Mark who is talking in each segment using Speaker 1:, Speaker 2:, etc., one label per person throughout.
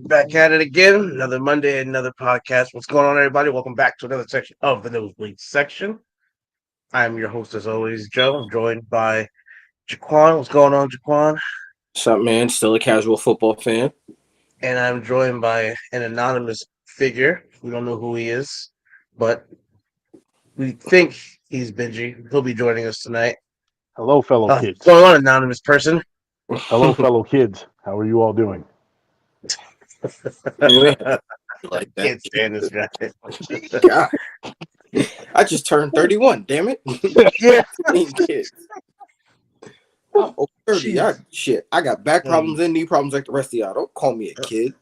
Speaker 1: back at it again. Another Monday, another podcast. What's going on, everybody? Welcome back to another section of the Nosebleed section. I'm your host, as always, Joe. I'm joined by Jaquan. What's going on, Jaquan?
Speaker 2: What's up, man? Still a casual football fan.
Speaker 1: And I'm joined by an anonymous figure. We don't know who he is, but we think he's Benji. He'll be joining us tonight.
Speaker 3: Hello, fellow
Speaker 1: What's
Speaker 3: kids.
Speaker 1: going on, anonymous person?
Speaker 3: Hello, fellow kids. How are you all doing?
Speaker 2: Like that.
Speaker 1: Can't stand this guy.
Speaker 2: God. I just turned 31, damn it.
Speaker 1: Yeah.
Speaker 2: 15 kids. I'm over 30. I got back problems and knee problems like the rest of y'all. Don't call me a kid.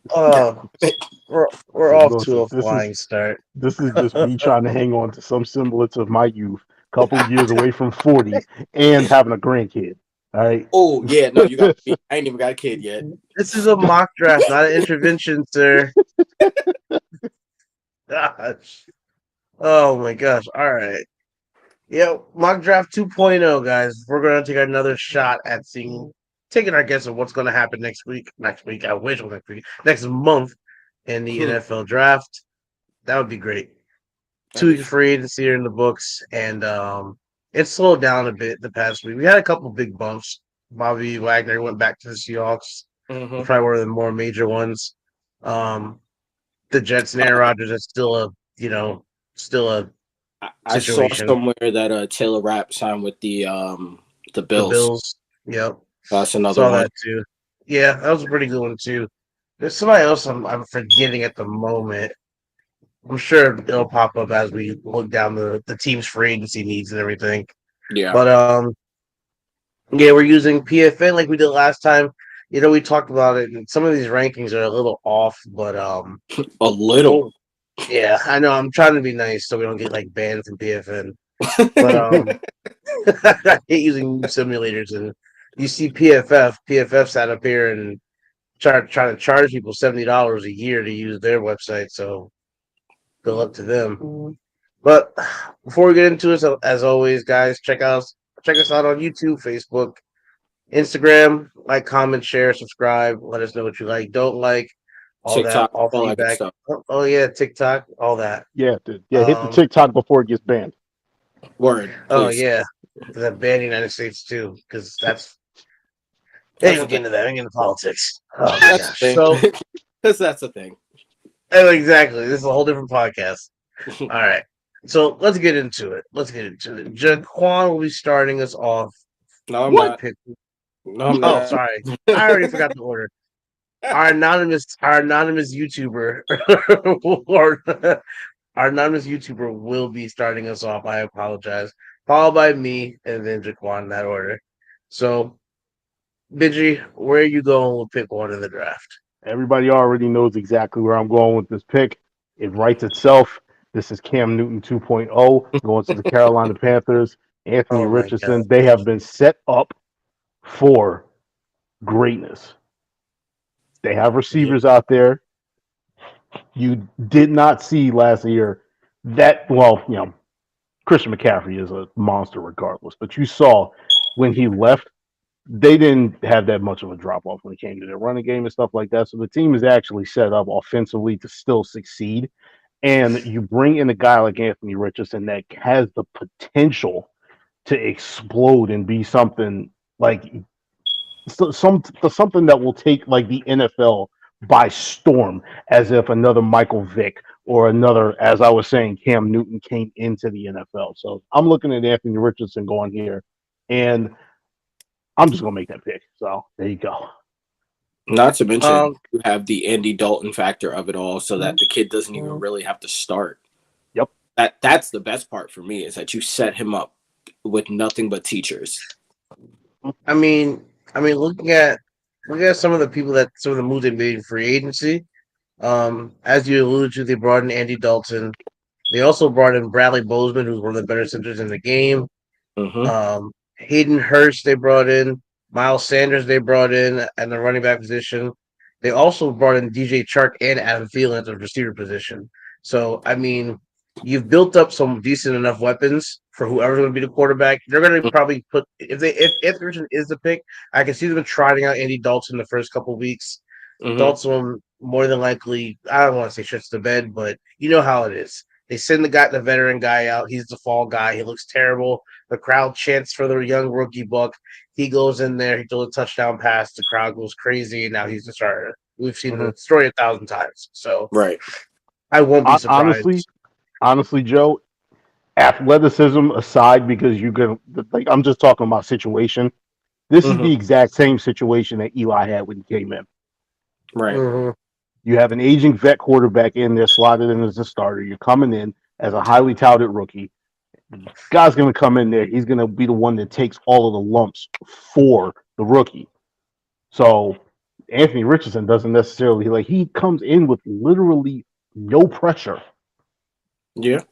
Speaker 1: Oh, we're
Speaker 3: So,
Speaker 1: off
Speaker 3: listen,
Speaker 1: to a flying start.
Speaker 3: This is just me trying to hang on to some semblance of my youth, couple of years away from 40, and having a grandkid. All right.
Speaker 2: Oh, yeah. No, you got me. I ain't even got a kid yet.
Speaker 1: This is a mock draft, not an intervention, sir. Gosh. Oh my gosh. All right. Yeah, mock draft 2.0, guys. We're gonna take another shot at taking our guess of what's gonna happen next week. Next week, I wish it was next week. Next month in the NFL draft. That would be great. 2 weeks free agency are in the books, and it slowed down a bit the past week. We had a couple big bumps. Bobby Wagner went back to the Seahawks.
Speaker 2: Mm-hmm.
Speaker 1: Probably one of the more major ones. The Jets and Aaron Rodgers is still a
Speaker 2: I saw
Speaker 1: situation.
Speaker 2: somewhere that Taylor Rapp signed with the Bills.
Speaker 1: The Bills. Yep.
Speaker 2: That's another
Speaker 1: Saw
Speaker 2: one.
Speaker 1: that too. Yeah, that was a pretty good one too. There's somebody else I'm forgetting at the moment. I'm sure it'll pop up as we look down the team's free agency needs and everything.
Speaker 2: Yeah.
Speaker 1: But yeah, we're using PFN like we did last time. You know, we talked about it, and some of these rankings are a little off, but
Speaker 2: a little.
Speaker 1: Yeah, I know. I'm trying to be nice so we don't get like banned from PFN. But I hate using simulators, and you see PFF sat up here and trying to charge people $70 a year to use their website. So good luck to them. But before we get into it, as always, guys, check us out on YouTube, Facebook, Instagram. Like, comment, share, subscribe. Let us know what you like, don't like, all
Speaker 2: TikTok,
Speaker 1: that, all
Speaker 2: all that good
Speaker 1: feedback.
Speaker 2: stuff.
Speaker 1: Oh yeah, TikTok, all that.
Speaker 3: Yeah, dude. Yeah, hit the TikTok before it gets banned.
Speaker 2: Word. Please.
Speaker 1: Oh yeah, that ban the United States too, because that's. Hey, we'll get into that. We get into politics. Oh my
Speaker 2: That's
Speaker 1: gosh.
Speaker 2: the
Speaker 1: So
Speaker 2: thing. Because that's the thing.
Speaker 1: exactly, this is a whole different podcast. All right, so let's get into it. Jaquan will be starting us off.
Speaker 2: No, I'm not.
Speaker 1: Pick.
Speaker 2: No, I'm
Speaker 1: Oh,
Speaker 2: not.
Speaker 1: sorry, I already forgot the order. Our anonymous YouTuber, our anonymous YouTuber will be starting us off. I apologize. Followed by me and then Jaquan in that order. So, Benji, where are you going with pick one in the draft?
Speaker 3: Everybody already knows exactly where I'm going with this pick. It writes itself. This is Cam Newton 2.0 going to the Carolina Panthers. Anthony
Speaker 1: Oh my God.
Speaker 3: Richardson. They have been set up for greatness. They have receivers out there. You did not see last year that, well, Christian McCaffrey is a monster regardless, but you saw when he left, they didn't have that much of a drop off when it came to their running game and stuff like that. So the team is actually set up offensively to still succeed. And you bring in a guy like Anthony Richardson that has the potential to explode and be something like something that will take like the NFL by storm, as if another Michael Vick or another, as I was saying, Cam Newton came into the NFL. So I'm looking at Anthony Richardson going here, and I'm just gonna make that pick. So there you go.
Speaker 2: Not to mention, you have the Andy Dalton factor of it all, so that the kid doesn't even really have to start.
Speaker 3: Yep.
Speaker 2: That's the best part for me, is that you set him up with nothing but teachers.
Speaker 1: I mean, looking at some of the moves they made in free agency. As you alluded to, they brought in Andy Dalton. They also brought in Bradley Bozeman, who's one of the better centers in the game.
Speaker 2: Mm-hmm.
Speaker 1: Hayden Hurst they brought in. Miles Sanders they brought in at the running back position. They also brought in DJ Chark and Adam Thielen at the receiver position. So, I mean, you've built up some decent enough weapons for whoever's going to be the quarterback. They're going to probably put if Richardson is the pick, I can see them trying out Andy Dalton the first couple of weeks.
Speaker 2: Mm-hmm.
Speaker 1: Dalton more than likely, I don't want to say shits the bed, but you know how it is. They send the veteran guy out. He's the fall guy. He looks terrible. The crowd chants for the young rookie Buck. He goes in there. He throws a touchdown pass. The crowd goes crazy, and now he's the starter. We've seen the story 1,000 times, so
Speaker 2: Right.
Speaker 1: I won't be surprised.
Speaker 3: Honestly, Joe, athleticism aside, because you're gonna like, I'm just talking about situation. This is the exact same situation that Eli had when he came in.
Speaker 2: Right.
Speaker 3: You have an aging vet quarterback in there, slotted in as a starter. You're coming in as a highly touted rookie. Guy's going to come in there. He's going to be the one that takes all of the lumps for the rookie. So Anthony Richardson doesn't necessarily, like, he comes in with literally no pressure.
Speaker 2: Yeah.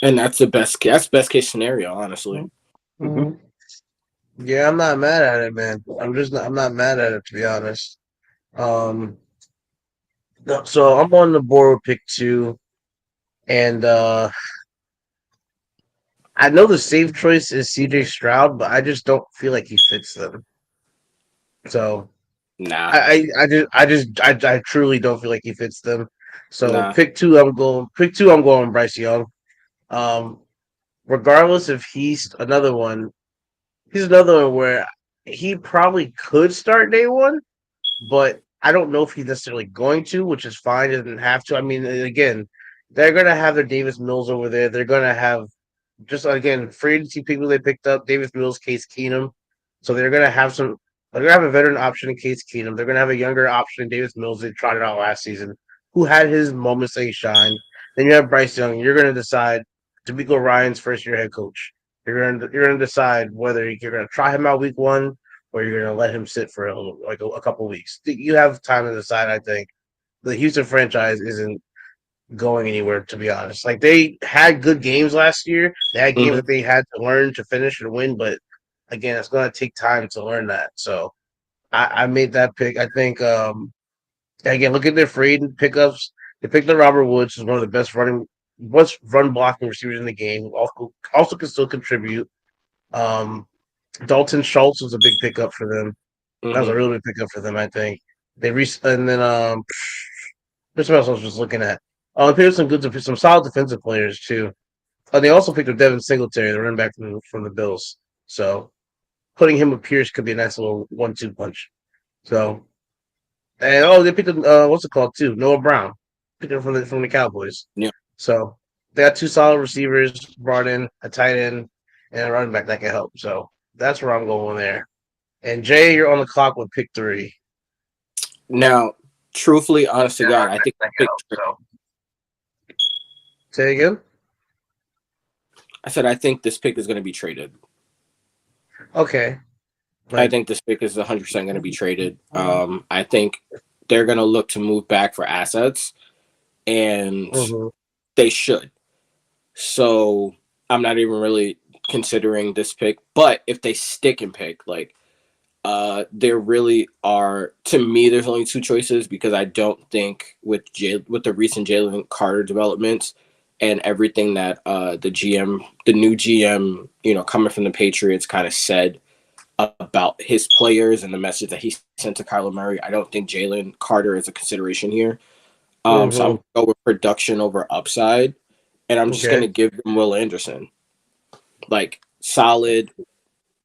Speaker 2: And that's the best case scenario, honestly.
Speaker 1: Yeah, I'm not mad at it, man. I'm not mad at it, to be honest. So I'm on the board with pick 2, and I know the safe choice is CJ Stroud, but I just don't feel like he fits them. So
Speaker 2: nah,
Speaker 1: I truly don't feel like he fits them. So pick 2, I'm going Bryce Young. Regardless if he's another one where he probably could start day 1, but I don't know if he's necessarily going to, which is fine. He doesn't have to. I mean, again, they're going to have their Davis Mills over there. They're going to have free agency people they picked up, Davis Mills, Case Keenum. So they're going to have they're going to have a veteran option in Case Keenum. They're going to have a younger option in Davis Mills. They tried it out last season, who had his moments that he shined. Then you have Bryce Young. You're going to decide DeMeco Ryan's first year head coach. You're going to decide whether you're going to try him out week 1 or you're going to let him sit for a couple weeks. You have time to decide, I think. The Houston franchise isn't going anywhere, to be honest. Like, they had good games last year. They had games that they had to learn to finish and win, but again, it's going to take time to learn that. So I made that pick. I think, again, look at their free pickups. They picked up Robert Woods, who's one of the best run blocking receivers in the game. Also can still contribute. Dalton Schultz was a big pickup for them. That was a really big pickup for them, I think. And then there's what else I was just looking at. They picked up some solid defensive players too. They also picked up Devin Singletary, the running back from the Bills. So putting him with Pierce could be a nice little 1-2 punch. So, and they picked up what's it called too? Noah Brown, picked up from the Cowboys.
Speaker 2: Yeah.
Speaker 1: So they got 2 solid receivers, brought in a tight end and a running back that can help. So that's where I'm going there. And Jay, you're on the clock with pick 3.
Speaker 2: Now, truthfully, honest to God, I think pick 3.
Speaker 1: Say again?
Speaker 2: I said I think this pick is going to be traded.
Speaker 1: Okay.
Speaker 2: I think this pick is 100% going to be traded. I think they're going to look to move back for assets, and they should. So I'm not even really considering this pick. But if they stick and pick, like, there really are, to me, there's only 2 choices, because I don't think with the recent Jalen Carter developments and everything that the new GM, coming from the Patriots, kind of said about his players and the message that he sent to Kyler Murray, I don't think Jalen Carter is a consideration here. So I'm going to go with production over upside, and I'm just going to give them Will Anderson. Like, solid,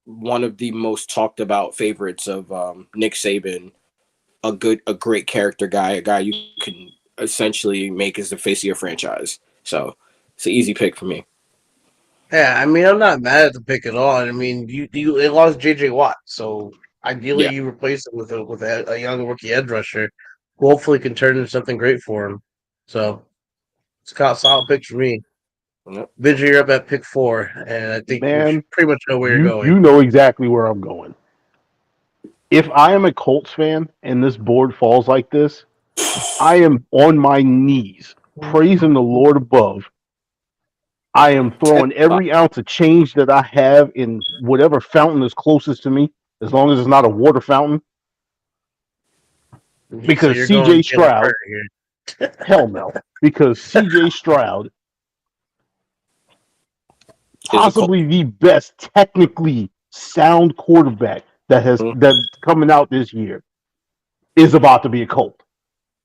Speaker 2: one of the most talked about favorites of Nick Saban, a great character guy, a guy you can essentially make as the face of your franchise. So it's an easy pick for me.
Speaker 1: Yeah, I mean, I'm not mad at the pick at all. I mean, they lost J.J. Watt, so ideally you replace it with a young rookie edge rusher who hopefully can turn into something great for him. So it's a solid pick for me.
Speaker 2: Yep.
Speaker 1: Vidya, you're up at pick 4, and I think we pretty much know where you're going.
Speaker 3: You know exactly where I'm going. If I am a Colts fan and this board falls like this, I am on my knees praising the Lord above. I am throwing every ounce of change that I have in whatever fountain is closest to me, as long as it's not a water fountain. Because CJ Stroud, hell no. Because CJ Stroud, possibly the best technically sound quarterback that's coming out this year, is about to be a Colt.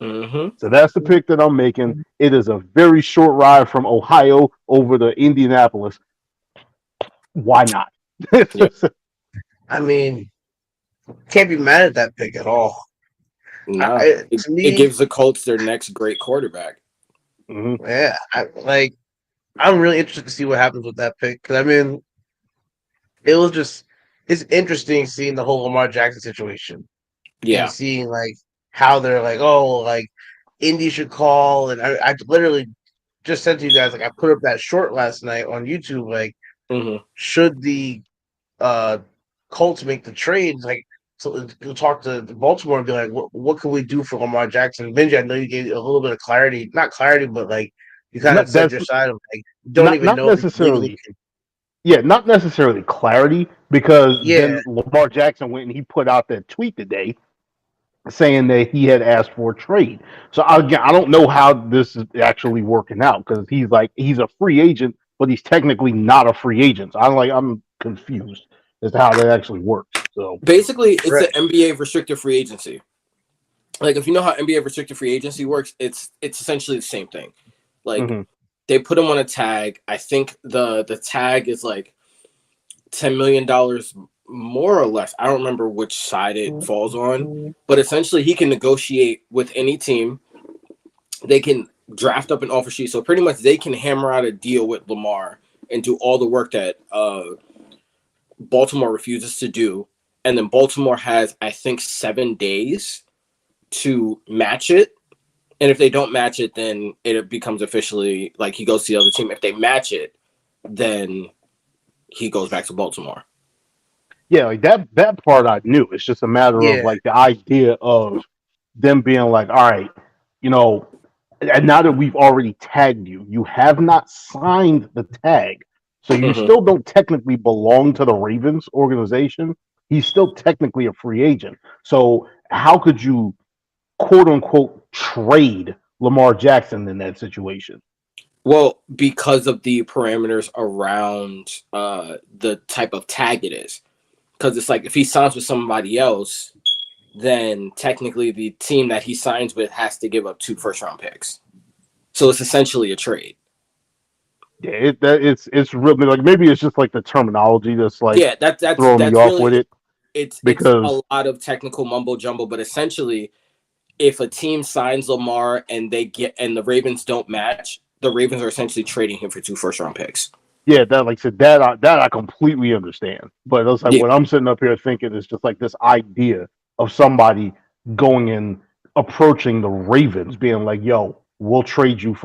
Speaker 2: Mm-hmm.
Speaker 3: So that's the pick that I'm making. It is a very short ride from Ohio over to Indianapolis. Why not?
Speaker 2: Yeah.
Speaker 1: I mean, can't be mad at that pick at all.
Speaker 2: Nah,
Speaker 1: To
Speaker 2: it
Speaker 1: me,
Speaker 2: gives the Colts their next great quarterback.
Speaker 3: Mhm.
Speaker 1: yeah, I'm really interested to see what happens with that pick because I mean, it was just it's interesting seeing the whole Lamar Jackson situation and
Speaker 2: Yeah.
Speaker 1: seeing like how they're like, oh, like Indy should call, and I literally just said to you guys like I put up that short last night on YouTube, like
Speaker 2: Mm-hmm.
Speaker 1: should the uh Colts make the trade, like so you'll talk to Baltimore and be like, what can we do for Lamar Jackson? Benji, I know you gave a little bit of clarity, not clarity, but like you kind of
Speaker 3: Not
Speaker 1: said
Speaker 3: that's
Speaker 1: your side of like don't
Speaker 3: not
Speaker 1: even
Speaker 3: not
Speaker 1: know if he legally
Speaker 3: necessarily.
Speaker 1: can.
Speaker 3: Yeah, not necessarily clarity because
Speaker 1: Yeah,
Speaker 3: then Lamar Jackson went and he put out that tweet today saying that he had asked for a trade. So again, I don't know how this is actually working out because he's a free agent, but he's technically not a free agent. So I'm confused as to how that actually works. So
Speaker 2: Basically, it's
Speaker 1: right.
Speaker 2: an NBA restricted free agency. Like if you know how NBA restricted free agency works, it's essentially the same thing. Like
Speaker 3: mhm.
Speaker 2: they put him on a tag. I think the tag is like $10 million more or less. I don't remember which side it falls on, but essentially he can negotiate with any team. They can draft up an offer sheet, so pretty much they can hammer out a deal with Lamar and do all the work that Baltimore refuses to do, and then Baltimore has I think 7 days to match it. And if they don't match it, then it becomes officially like he goes to the other team. If they match it, then he goes back to Baltimore.
Speaker 3: Yeah, like that part I knew. It's just a matter of
Speaker 1: Yeah,
Speaker 3: like the idea of them being like, all right, you know, and now that we've already tagged you, you have not signed the tag. So you
Speaker 2: Mm-hmm.
Speaker 3: still don't technically belong to the Ravens organization. He's still technically a free agent. So how could you quote unquote trade Lamar Jackson in that situation?
Speaker 2: Well, because of the parameters around the type of tag it is. Because it's like if he signs with somebody else, then technically the team that he signs with has to give up 2 first-round picks. So it's essentially a trade.
Speaker 3: Yeah, it's really like maybe it's just like the terminology that's like
Speaker 2: Yeah,
Speaker 3: throwing me
Speaker 2: that's
Speaker 3: off with
Speaker 2: really
Speaker 3: it
Speaker 2: it's a
Speaker 3: because
Speaker 2: lot of technical mumbo jumbo, but essentially if a team signs Lamar and the Ravens don't match, the Ravens are essentially trading him for 2 first-round picks.
Speaker 3: yeah, that like I said that I completely understand. But it's like
Speaker 2: Yeah,
Speaker 3: what I'm sitting up here thinking is just like this idea of somebody going and approaching the Ravens, being like, "Yo, we'll trade you,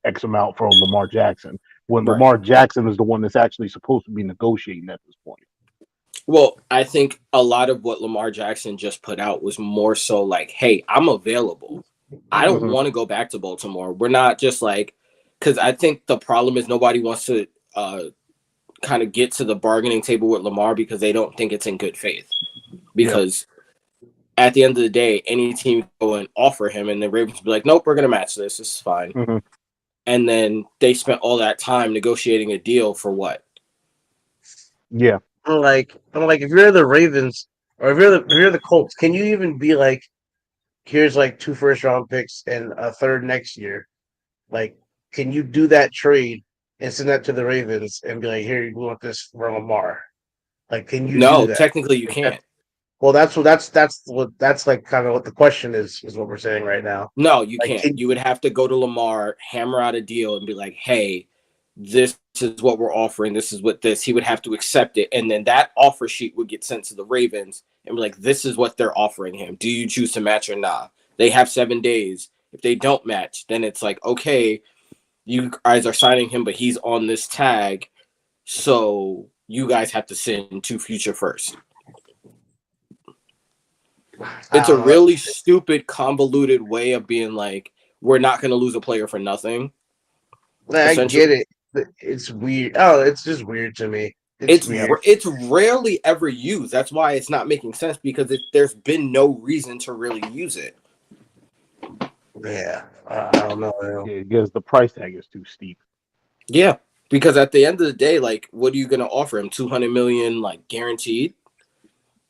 Speaker 3: X amount for Lamar Jackson." When
Speaker 2: right.
Speaker 3: Lamar Jackson is the one that's actually supposed to be negotiating at this point.
Speaker 2: Well, I think a lot of what Lamar Jackson just put out was more so like, hey, I'm available. I don't
Speaker 3: Mm-hmm.
Speaker 2: want to go back to Baltimore. We're not just like, because I think the problem is nobody wants to kind of get to the bargaining table with Lamar because they don't think it's in good faith.
Speaker 3: Yeah.
Speaker 2: Because at the end of the day, any team go and offer him, and the Ravens be like, nope, we're going to match this. This is fine.
Speaker 3: Mm-hmm.
Speaker 2: And then they spent all that time negotiating a deal for what?
Speaker 3: Yeah.
Speaker 1: I'm like if you're the Ravens or if you're the Colts, can you even be like, here's like 2 first-round picks and a third next year? Like, can you do that trade and send that to the Ravens and be like, here, you want this for Lamar? Like, can you do
Speaker 2: No,
Speaker 1: that?
Speaker 2: technically you
Speaker 1: Like,
Speaker 2: can't.
Speaker 1: well, that's like kind of what the question is what we're saying right now.
Speaker 2: No, you
Speaker 1: Like,
Speaker 2: can't. You would have to go to Lamar, hammer out a deal, and be like, hey, this is what we're offering. This is what this. He would have to accept it. And then that offer sheet would get sent to the Ravens and be like, this is what they're offering him. Do you choose to match or not? They have 7 days. If they don't match, then it's like, okay, you guys are signing him, but he's on this tag. So you guys have to send 2 future first. It's a really stupid, convoluted way of being like, we're not going to lose a player for nothing.
Speaker 1: I
Speaker 2: Essentially,
Speaker 1: get it. But it's weird. Oh, it's just weird to me. It's weird.
Speaker 2: it's rarely ever used. That's why it's not making sense because there's been no reason to really use it.
Speaker 1: Yeah, I don't know.
Speaker 3: Yeah, because the price tag is too steep.
Speaker 2: Yeah, because at the end of the day, like, what are you going to offer him? 200 million, like, guaranteed?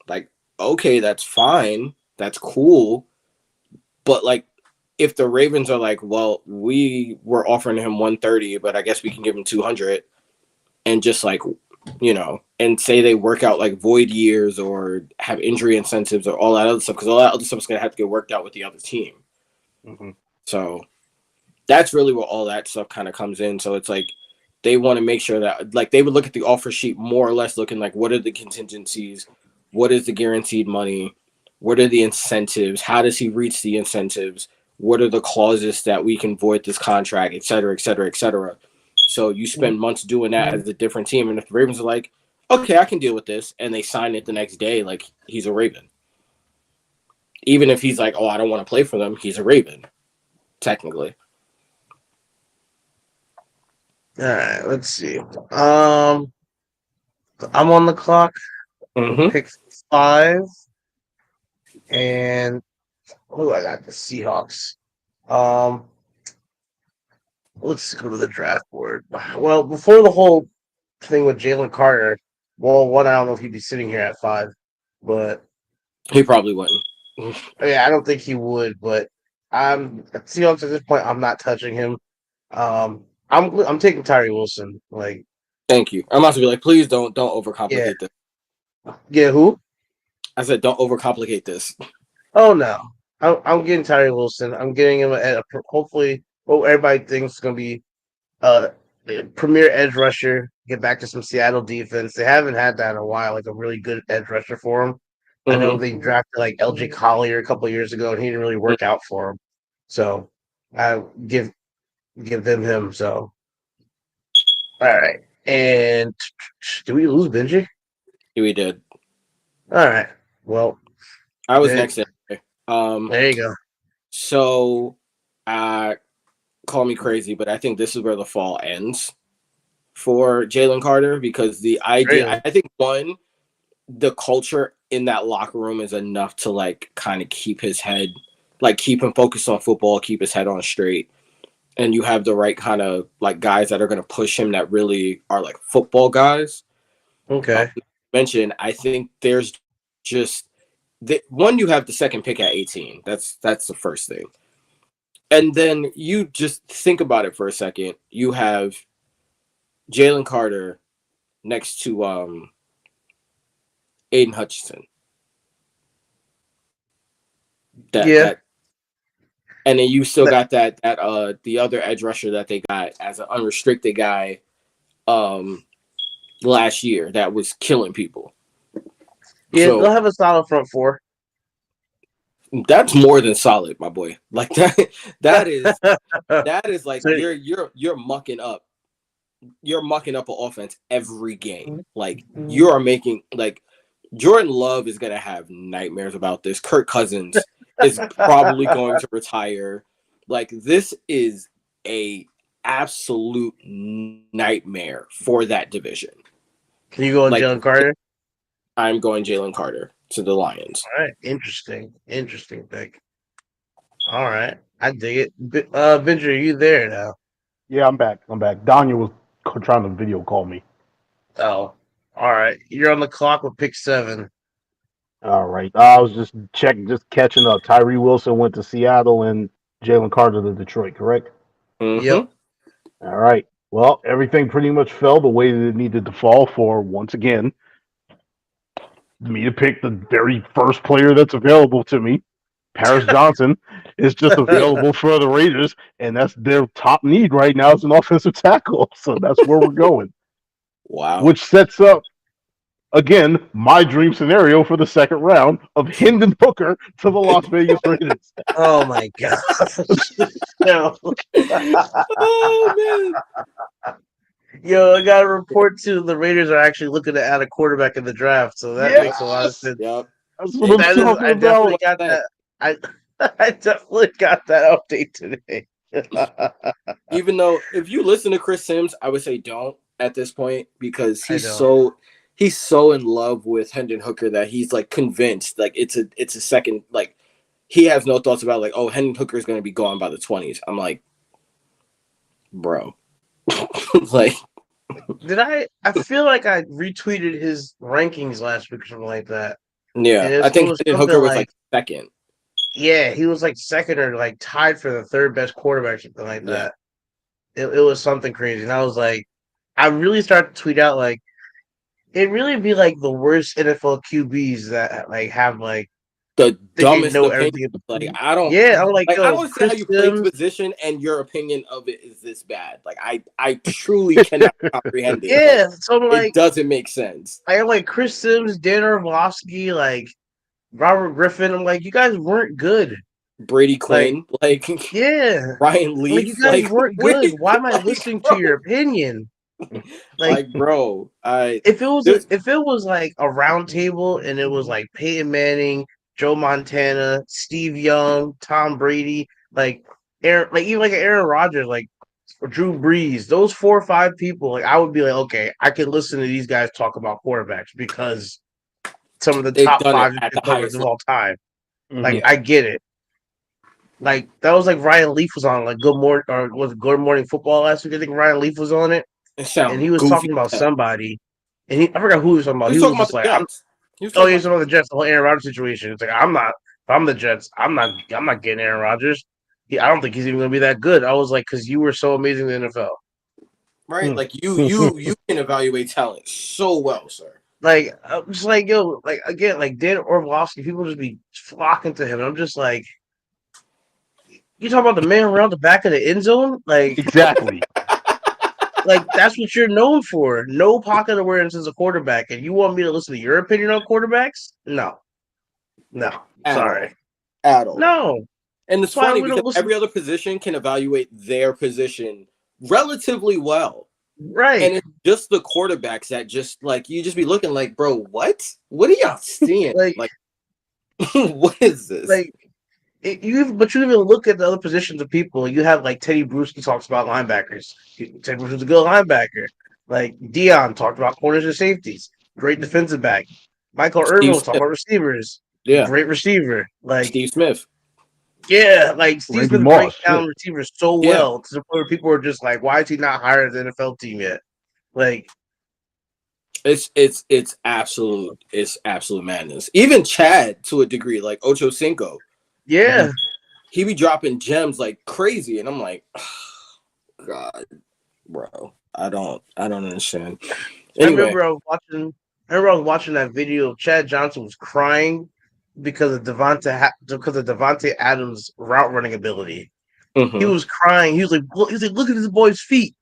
Speaker 2: Like, okay, that's fine. That's cool. But like, if the Ravens are like, well, we were offering him 130, but I guess we can give him 200, and just like, and say they work out like void years or have injury incentives or all that other stuff, because all that other stuff is gonna have to get worked out with the other team.
Speaker 3: Mm-hmm.
Speaker 2: So that's really where all that stuff kind of comes in. So it's like they want to make sure that like they would look at the offer sheet more or less looking like, what are the contingencies, what is the guaranteed money, what are the incentives, how does he reach the incentives, what are the clauses that we can void this contract, et cetera, et cetera, et cetera. So you spend months doing that as a different team, and if the Ravens are like, okay, I can deal with this, and they sign it the next day, like he's a Raven. Even if he's like, oh, I don't want to play for them, he's a Raven, technically.
Speaker 1: All right, let's see. I'm on the clock. Pick 5, and I got the Seahawks. Let's go to the draft board. Well, before the whole thing with Jalen Carter, well, one, I don't know if he'd be sitting here at 5, but
Speaker 2: He probably wouldn't.
Speaker 1: yeah, I don't think he would. But Seahawks at this point. I'm not touching him. I'm taking Tyree Wilson. Like,
Speaker 2: Thank you. I'm about to be like, please don't overcomplicate this.
Speaker 1: Yeah, who?
Speaker 2: I said, don't overcomplicate this.
Speaker 1: Oh no, I'm getting Tyree Wilson. I'm getting him at hopefully what everybody thinks is going to be a premier edge rusher. Get back to some Seattle defense. They haven't had that in a while, like a really good edge rusher for them. I know they drafted like LJ Collier a couple of years ago, and he didn't really work out for them. So I give them him. So all right, and do we lose Benji?
Speaker 2: We did.
Speaker 1: All right. Well,
Speaker 2: I was next. There
Speaker 1: you go.
Speaker 2: So, call me crazy, but I think this is where the fall ends for Jalen Carter, because the idea, really? I think one, the culture in that locker room is enough to like kind of keep his head, like keep him focused on football, keep his head on straight. And you have the right kind of like guys that are going to push him that really are like football guys.
Speaker 1: Okay.
Speaker 2: Mention, I think there's just one, you have the second pick at 18. That's the first thing. And then you just think about it for a second. You have Jalen Carter next to Aiden Hutchinson. And then you still got that the other edge rusher that they got as an unrestricted guy last year that was killing people.
Speaker 1: Yeah, so, they'll have a solid front 4.
Speaker 2: That's more than solid, my boy. Like that is like you're mucking up. You're mucking up an offense every game. Like you are making, like, Jordan Love is gonna have nightmares about this. Kirk Cousins is probably going to retire. Like, this is a absolute nightmare for that division.
Speaker 1: Can you go on Jalen Carter?
Speaker 2: I'm going Jalen Carter to the Lions.
Speaker 1: All right. Interesting pick. All right. I dig it. Benji, are you there now?
Speaker 3: Yeah, I'm back. Daniel was trying to video call me.
Speaker 1: Oh, all right. You're on the clock with pick 7.
Speaker 3: All right. I was just catching up. Tyree Wilson went to Seattle and Jalen Carter to Detroit, correct?
Speaker 2: Mm-hmm.
Speaker 1: Yep.
Speaker 3: All right. Well, everything pretty much fell the way that it needed to fall for, once again, me to pick the very first player that's available to me. Paris Johnson is just available for the Raiders, and that's their top need right now as an offensive tackle. So that's where we're going.
Speaker 2: Wow.
Speaker 3: Which sets up, again, my dream scenario for the second round of Hendon Hooker to the Las Vegas Raiders.
Speaker 1: Oh, my God. No.
Speaker 2: Oh, man.
Speaker 1: Yo, I got to report to the Raiders are actually looking to add a quarterback in the draft, so that makes a lot of sense.
Speaker 2: Yep.
Speaker 3: That's what I'm talking
Speaker 1: I definitely got that. I definitely got that update today.
Speaker 2: Even though, if you listen to Chris Sims, I would say don't at this point, because he's so in love with Hendon Hooker that he's like convinced like it's a second, like he has no thoughts about like, oh, Hendon Hooker is going to be gone by the 20s. I'm like, bro. Like,
Speaker 1: I feel like I retweeted his rankings last week or something like that.
Speaker 2: Yeah, I think Hendon Hooker was like second.
Speaker 1: Yeah, he was like second or like tied for the third best quarterback, something like
Speaker 2: Yeah.
Speaker 1: that. It was something crazy, and I was like, I really started to tweet out like it really be like the worst NFL QBs that like have like
Speaker 2: The
Speaker 1: think they
Speaker 2: dumbest
Speaker 1: know
Speaker 2: opinion.
Speaker 1: everything.
Speaker 2: Like
Speaker 1: Yeah, I'm like,
Speaker 2: I
Speaker 1: yo,
Speaker 2: don't understand
Speaker 1: Chris
Speaker 2: how you play the
Speaker 1: Sims.
Speaker 2: position and your opinion of it is this bad. Like I truly cannot comprehend it. Like
Speaker 1: Yeah, so
Speaker 2: it doesn't make sense.
Speaker 1: I'm like Chris Sims, Dan Orlovsky, like Robert Griffin. I'm like, you guys weren't good.
Speaker 2: Brady
Speaker 1: Like,
Speaker 2: Quinn, like
Speaker 1: yeah,
Speaker 2: Ryan
Speaker 1: like you
Speaker 2: Leaf,
Speaker 1: guys
Speaker 2: like
Speaker 1: weren't
Speaker 2: wait,
Speaker 1: good. Why am I
Speaker 2: like
Speaker 1: listening to your
Speaker 2: bro,
Speaker 1: opinion? Like,
Speaker 2: like bro, I
Speaker 1: if
Speaker 2: this
Speaker 1: it was like a round table and it was like Peyton Manning, Joe Montana, Steve Young, Tom Brady, like Aaron, like even like Aaron Rodgers, like or Drew Brees, those 4 or 5 people, like I would be like, okay, I can listen to these guys talk about quarterbacks because some of the
Speaker 2: they've
Speaker 1: top
Speaker 2: done it
Speaker 1: five
Speaker 2: at the
Speaker 1: players
Speaker 2: highest
Speaker 1: of
Speaker 2: level.
Speaker 1: all time. Like
Speaker 3: Mhm.
Speaker 2: Yeah,
Speaker 1: I get it. Like that was like Ryan Leaf was on like Good Morning or was it Good Morning Football last week. I think Ryan Leaf was on it,
Speaker 2: it
Speaker 1: and
Speaker 2: sounds
Speaker 1: he was
Speaker 2: goofy
Speaker 1: talking about
Speaker 2: as hell.
Speaker 1: somebody, and I forgot who he was talking
Speaker 2: He
Speaker 1: about.
Speaker 2: was
Speaker 1: He
Speaker 2: talking
Speaker 1: was
Speaker 2: about
Speaker 1: just
Speaker 2: the
Speaker 1: like, I'm
Speaker 2: Jets. He was
Speaker 1: oh,
Speaker 2: talking
Speaker 1: he's
Speaker 2: about
Speaker 1: talking about the Jets, the whole Aaron Rodgers situation. It's like I'm not. If I'm the Jets, I'm not getting Aaron Rodgers. I don't think he's even going to be that good. I was like, because you were so amazing in the NFL.
Speaker 2: right.
Speaker 3: Mm.
Speaker 2: Like you can evaluate talent so well, sir.
Speaker 1: Like I'm just like yo, like again, like Dan Orlovsky, people just be flocking to him. And I'm just like, you talk about the man around the back of the end zone,
Speaker 3: Exactly.
Speaker 1: like that's what you're known for. No pocket awareness as a quarterback, and you want me to listen to your opinion on quarterbacks? No, no,
Speaker 2: At all.
Speaker 1: sorry,
Speaker 2: At all.
Speaker 1: no.
Speaker 2: And it's
Speaker 1: That's why
Speaker 2: funny
Speaker 1: we
Speaker 2: because
Speaker 1: don't listen.
Speaker 2: every other position can evaluate their position relatively well.
Speaker 1: Right,
Speaker 2: And it's just the quarterbacks that just like you just be looking like, bro, what? What are y'all seeing?
Speaker 1: like,
Speaker 2: Like, what is this?
Speaker 1: like but you even look at the other positions of people. You have like Teddy Bruschi talks about linebackers. Teddy Bruschi was a good linebacker. Like Dion talked about corners and safeties. Great defensive back. Michael Irvin
Speaker 2: Steve
Speaker 1: was talking
Speaker 2: Smith.
Speaker 1: about receivers.
Speaker 2: Yeah.
Speaker 1: Great receiver. Like
Speaker 2: Steve Smith.
Speaker 1: yeah, like Steve
Speaker 3: Randy
Speaker 1: Smith breaks
Speaker 3: Moss.
Speaker 1: down
Speaker 3: Shit.
Speaker 1: receivers so
Speaker 2: Yeah.
Speaker 1: well to the point where people are just like, why is he not hired as an NFL team yet? Like
Speaker 2: It's absolute madness. Even Chad to a degree, like Ocho Cinco,
Speaker 1: yeah,
Speaker 2: he be dropping gems like crazy, and I'm like, oh, God, bro, I don't understand.
Speaker 1: I
Speaker 2: Anyway,
Speaker 1: remember I was watching. I remember I was watching that video of Chad Johnson was crying because of Devontae Adams' route running ability. He
Speaker 2: mhm.
Speaker 1: was crying. Look at this boy's feet.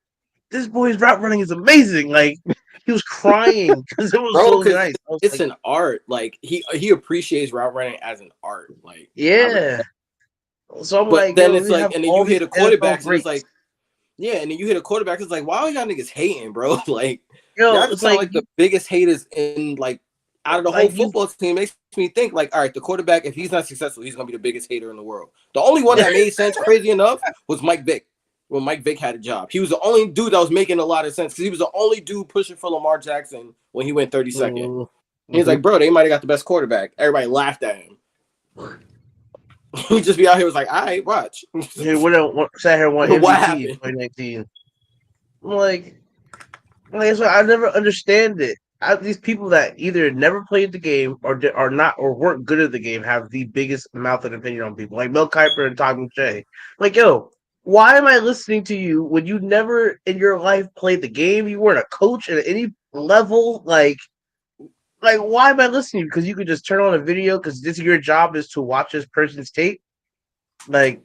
Speaker 1: This boy's route running is amazing. Like he was crying because it was
Speaker 2: Bro,
Speaker 1: so
Speaker 2: because
Speaker 1: nice. I was
Speaker 2: it's
Speaker 1: like,
Speaker 2: an art. Like he appreciates route running as an art. Like
Speaker 1: yeah. So I'm
Speaker 2: but
Speaker 1: like,
Speaker 2: then
Speaker 1: yo,
Speaker 2: it's
Speaker 1: we
Speaker 2: like,
Speaker 1: have
Speaker 2: and then
Speaker 1: all
Speaker 2: you
Speaker 1: these
Speaker 2: hit a
Speaker 1: NFL
Speaker 2: quarterbacks, and it's
Speaker 1: greats.
Speaker 2: like, yeah, and then you hit a quarterback. It's like, why are y'all niggas hating, bro? Like
Speaker 1: Yo,
Speaker 2: y'all
Speaker 1: it's
Speaker 2: just sound
Speaker 1: like
Speaker 2: like the biggest haters in like out of the whole
Speaker 1: you.
Speaker 2: football team. Makes me think like, all right, the quarterback, if he's not successful, he's gonna be the biggest hater in the world. The only one that made sense, crazy enough, was Mike Vick. When Mike Vick had a job, he was the only dude that was making a lot of sense because he was the only dude pushing for Lamar Jackson when he went 32nd. He's
Speaker 1: Mhm.
Speaker 2: like, bro, they might have got the best quarterback. Everybody laughed at him. He just be out here was like, all right, watch.
Speaker 1: Hey, what sat here and won
Speaker 2: What
Speaker 1: MVP in
Speaker 2: happened?
Speaker 1: 2019. I'm like so I never understand it. These people that either never played the game are not or weren't good at the game have the biggest mouth and opinion on people, like Mel Kiper and Todd McShay. Like, yo, why am I listening to you when you never in your life played the game? You weren't a coach at any level. Like why am I listening? Because you could just turn on a video because this your job is to watch this person's tape. Like,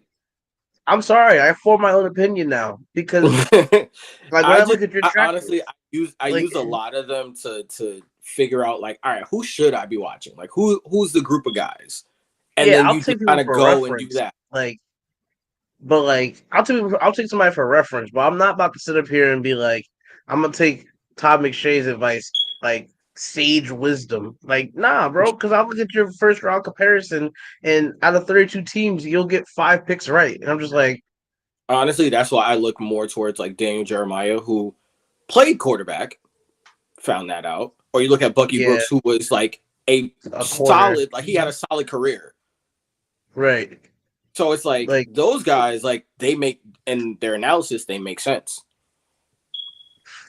Speaker 1: I'm sorry, I form my own opinion now because like when I look at your
Speaker 2: I
Speaker 1: track,
Speaker 2: honestly I
Speaker 1: like
Speaker 2: use a lot of them to figure out like, all right, who should I be watching? Like who's the group of guys? And
Speaker 1: yeah,
Speaker 2: then
Speaker 1: I'll
Speaker 2: you just
Speaker 1: take people
Speaker 2: kind of
Speaker 1: for
Speaker 2: go and do
Speaker 1: reference.
Speaker 2: that.
Speaker 1: But I'll take somebody for reference. But I'm not about to sit up here and be like, I'm gonna take Todd McShay's advice, like sage wisdom. Like, nah, bro, because I'll look at your first round comparison, and out of 32 teams, you'll get 5 picks right. And I'm just like,
Speaker 2: Honestly, that's why I look more towards like Daniel Jeremiah, who played quarterback, found that out. Or you look at Bucky
Speaker 1: yeah,
Speaker 2: Brooks, who was like a
Speaker 1: a corner,
Speaker 2: solid, like he had a solid career.
Speaker 1: right?
Speaker 2: So it's like
Speaker 1: Like,
Speaker 2: those guys, like they make in their analysis, they make sense.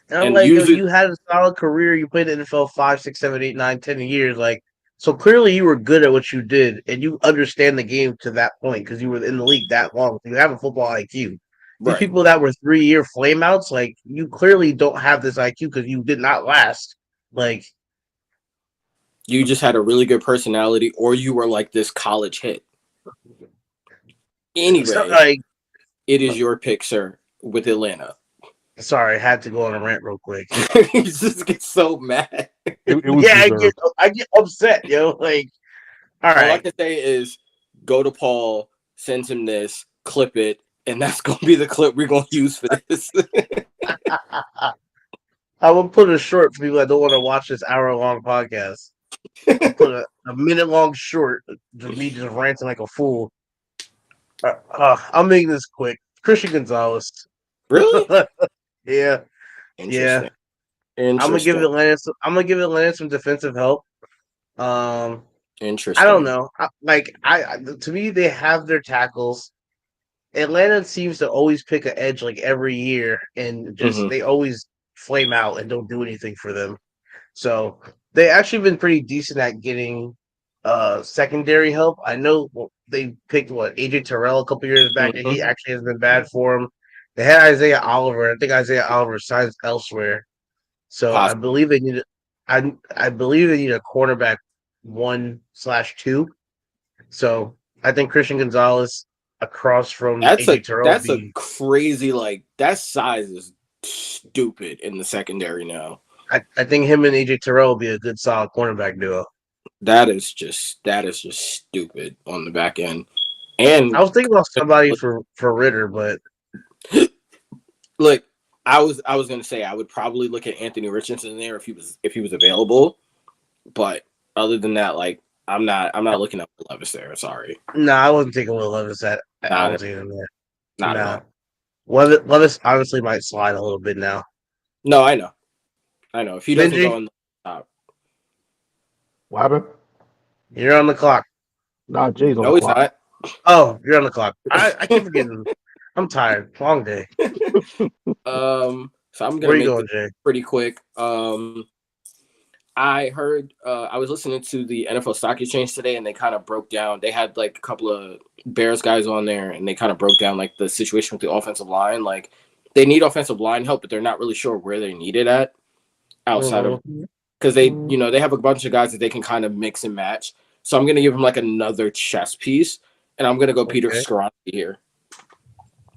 Speaker 1: and I'm
Speaker 2: And
Speaker 1: like, yo,
Speaker 2: usually,
Speaker 1: you had a solid career. You played in the NFL 5, 6, 7, 8, 9, 10 years. Like, So clearly, you were good at what you did, and you understand the game to that point because you were in the league that long. You have a football IQ. These
Speaker 2: Right.
Speaker 1: people that were 3-year flameouts, like you clearly don't have this IQ because you did not last. Like
Speaker 2: You just had a really good personality, or you were like this college hit. Anyway,
Speaker 1: like
Speaker 2: it is your pick, sir, with Atlanta.
Speaker 1: sorry, I had to go on a rant real quick.
Speaker 2: You just get so mad.
Speaker 3: It was
Speaker 1: Yeah,
Speaker 3: deserved.
Speaker 1: I get upset, yo. Like, all
Speaker 2: All I
Speaker 1: right,
Speaker 2: can say is go to Paul, send him this, clip it, and that's gonna be the clip we're gonna use for this.
Speaker 1: I will put a short for people that don't want to watch this hour-long podcast. I'll put a minute-long short of me just ranting like a fool. I'll make this quick. Christian Gonzalez.
Speaker 2: Really?
Speaker 1: Yeah.
Speaker 2: Interesting.
Speaker 1: I'm gonna give
Speaker 2: Interesting.
Speaker 1: Atlanta some defensive help.
Speaker 2: Interesting.
Speaker 1: I don't know. To me, they have their tackles. Atlanta seems to always pick an edge like every year, and just they always flame out and don't do anything for them. So they actually been pretty decent at getting secondary help. I know they picked AJ Terrell a couple years back, and he actually has been bad for them. They had Isaiah Oliver. I think Isaiah Oliver signs elsewhere. So I believe they need I believe they need a cornerback 1/2. So I think Christian Gonzalez across from AJ Terrell.
Speaker 2: That's a crazy, like, that size is stupid in the secondary now.
Speaker 1: I think him and AJ Terrell will be a good solid cornerback duo.
Speaker 2: That is just stupid on the back end. And
Speaker 1: I was thinking about somebody for Ritter, but
Speaker 2: look, I was gonna say I would probably look at Anthony Richardson there if he was available. But other than that, like, I'm not looking at Will Levis there. Sorry.
Speaker 1: No, I wasn't taking Will Levis I wasn't taking him there.
Speaker 2: Not at all.
Speaker 1: Levis honestly might slide a little bit now.
Speaker 2: No, I know. If he doesn't go on the top.
Speaker 3: What happened?
Speaker 1: You're on the clock.
Speaker 3: Nah, Jay's on
Speaker 2: no,
Speaker 3: the
Speaker 2: he's
Speaker 3: clock.
Speaker 2: not.
Speaker 1: Oh, you're on the clock. I keep forgetting. I'm tired. Long day.
Speaker 2: So I'm gonna
Speaker 1: Where you
Speaker 2: make
Speaker 1: going,
Speaker 2: this
Speaker 1: Jay?
Speaker 2: pretty quick. I heard I was listening to the NFL Stock Exchange today, and they kind of broke down. They had like a couple of Bears guys on there, and they kind of broke down like the situation with the offensive line. Like, they need offensive line help, but they're not really sure where they need it at outside of, because they have a bunch of guys that they can kind of mix and match. So I'm gonna give them like another chess piece, and I'm gonna go Peter Skoronski here.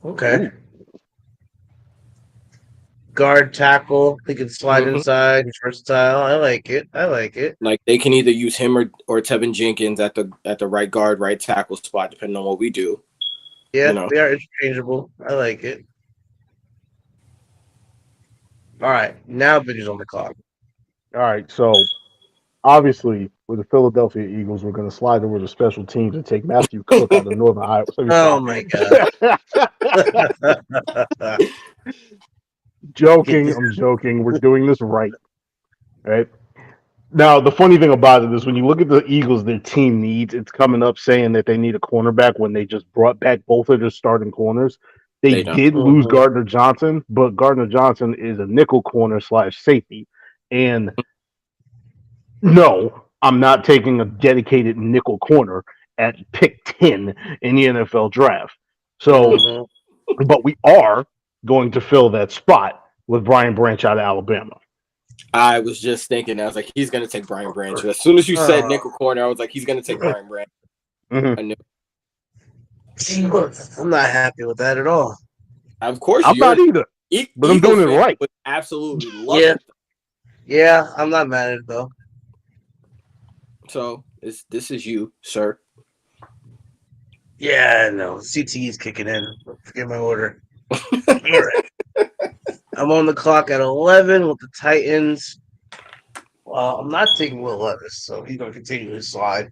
Speaker 1: Okay. Ooh. Guard, tackle, he can slide inside. He's versatile. I like it.
Speaker 2: Like, they can either use him or Tevin Jenkins at the right guard, right tackle spot, depending on what we do.
Speaker 1: Yeah, they are interchangeable. I like it. All right, now Benji's on the clock.
Speaker 3: All right, so obviously with the Philadelphia Eagles, we're going to slide over to special teams and take Matthew Cook out of Northern Iowa.
Speaker 1: Oh my god!
Speaker 3: Joking, I'm joking. We're doing this right. Now, the funny thing about it is when you look at the Eagles, their team needs, it's coming up saying that they need a cornerback when they just brought back both of their starting corners. They did lose Gardner Johnson, but Gardner Johnson is a nickel corner / safety. And no, I'm not taking a dedicated nickel corner at pick 10 in the NFL draft. So, but we are going to fill that spot with Brian Branch out of Alabama.
Speaker 2: I was just thinking, I was like, he's going to take Brian Branch. As soon as you said nickel corner, I was like, he's going to take Brian Branch. I knew.
Speaker 1: I'm not happy with that at all.
Speaker 2: Of course,
Speaker 3: I'm not either. But I'm doing it right.
Speaker 2: Absolutely love
Speaker 1: it.
Speaker 2: Though.
Speaker 1: Yeah, I'm not mad at it though.
Speaker 2: So this is you, sir.
Speaker 1: Yeah, no. CTE is kicking in. Forget my order. All right. I'm on the clock at 11 with the Titans. I'm not taking Will Levis, so he's going to continue his slide.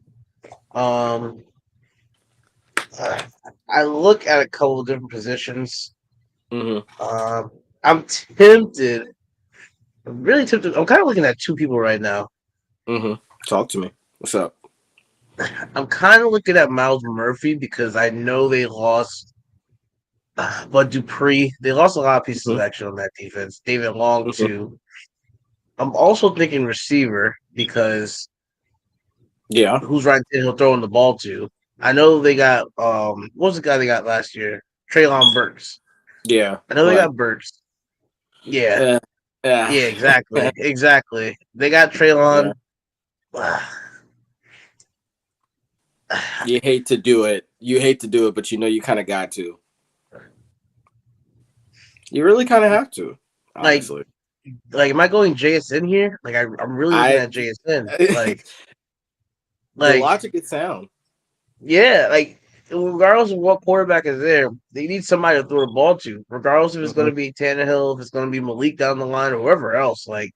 Speaker 1: I look at a couple of different positions. I'm tempted. I'm really tempted. I'm kind of looking at two people right now.
Speaker 2: Talk to me. What's up?
Speaker 1: I'm kind of looking at Miles Murphy because I know they lost Bud Dupree. They lost a lot of pieces of action on that defense. David Long, too. I'm also thinking receiver because
Speaker 2: Yeah.
Speaker 1: Who's Ryan Tannehill throwing the ball to? I know they got what was the guy they got last year? Treylon Burks.
Speaker 2: Yeah.
Speaker 1: I know they got Burks. Yeah.
Speaker 2: Uh,
Speaker 1: Yeah, exactly. Exactly. They got Treylon.
Speaker 2: You hate to do it. You hate to do it, but you know you kind of got to. You really kind of have to, honestly.
Speaker 1: Like, am I going JSN here? Like, I'm really looking at JSN.
Speaker 2: The logic is sound.
Speaker 1: Yeah, like regardless of what quarterback is there, they need somebody to throw the ball to. Regardless if it's going to be Tannehill, if it's going to be Malik down the line, or whoever else, like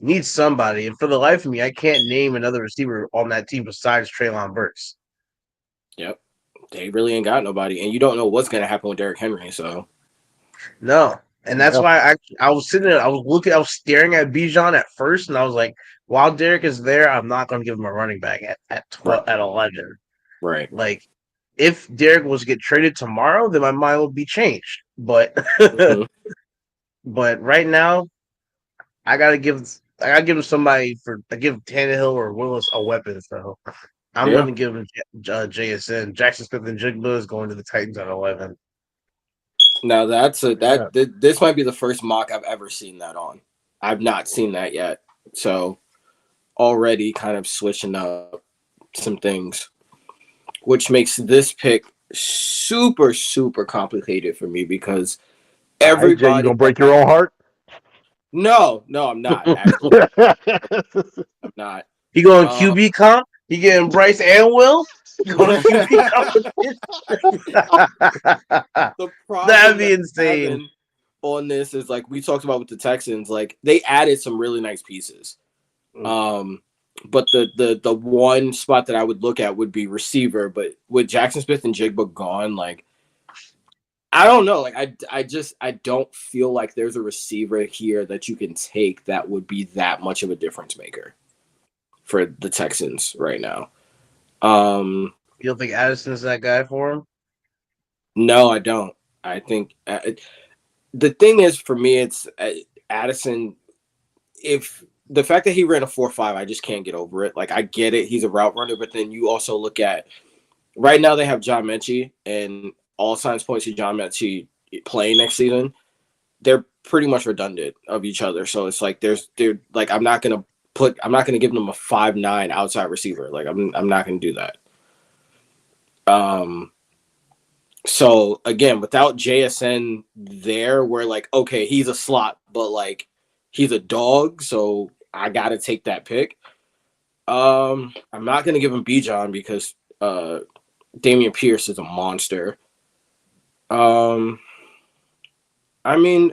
Speaker 1: need somebody. And for the life of me, I can't name another receiver on that team besides Treylon Burks.
Speaker 2: Yep, they really ain't got nobody, and you don't know what's going to happen with Derrick Henry. So
Speaker 1: no, and that's why I was sitting there, I was staring at Bijan at first, and I was like, while Derrick is there, I'm not going to give him a running back at 12, at 11.
Speaker 2: Right.
Speaker 1: Like, if Derrick was to get traded tomorrow, then my mind would be changed. But but right now, I gotta give him somebody I give Tannehill or Willis a weapon. So I'm gonna give him JSN. Jackson Smith and Jigba is going to the Titans at 11.
Speaker 2: Now this might be the first mock I've ever seen that on. I've not seen that yet. So already kind of switching up some things, which makes this pick super, super complicated for me because everybody.
Speaker 3: Jay, you gonna break your own heart?
Speaker 2: No, I'm not. Actually, I'm not.
Speaker 1: He going QB comp? He getting Bryce and Will? Going QB comp? That'd be insane.
Speaker 2: On this is like we talked about with the Texans, like they added some really nice pieces. But the one spot that I would look at would be receiver. But with Jackson Smith and Jigba gone, like I don't know. Like I don't feel like there's a receiver here that you can take that would be that much of a difference maker for the Texans right now.
Speaker 1: You don't think Addison's that guy for him?
Speaker 2: No, I don't. I think the thing is for me, it's Addison. If the fact that he ran a 4.5, I just can't get over it. Like I get it, he's a route runner, but then you also look at right now they have John Mechie, and all signs point to John Mechie playing next season. They're pretty much redundant of each other, so it's like they're like I'm not gonna give them a 5'9" outside receiver. Like I'm not gonna do that. So again, without JSN there, we're like, okay, he's a slot, but like he's a dog, so I gotta take that pick. I'm not gonna give him Bijan because Dameon Pierce is a monster. I mean,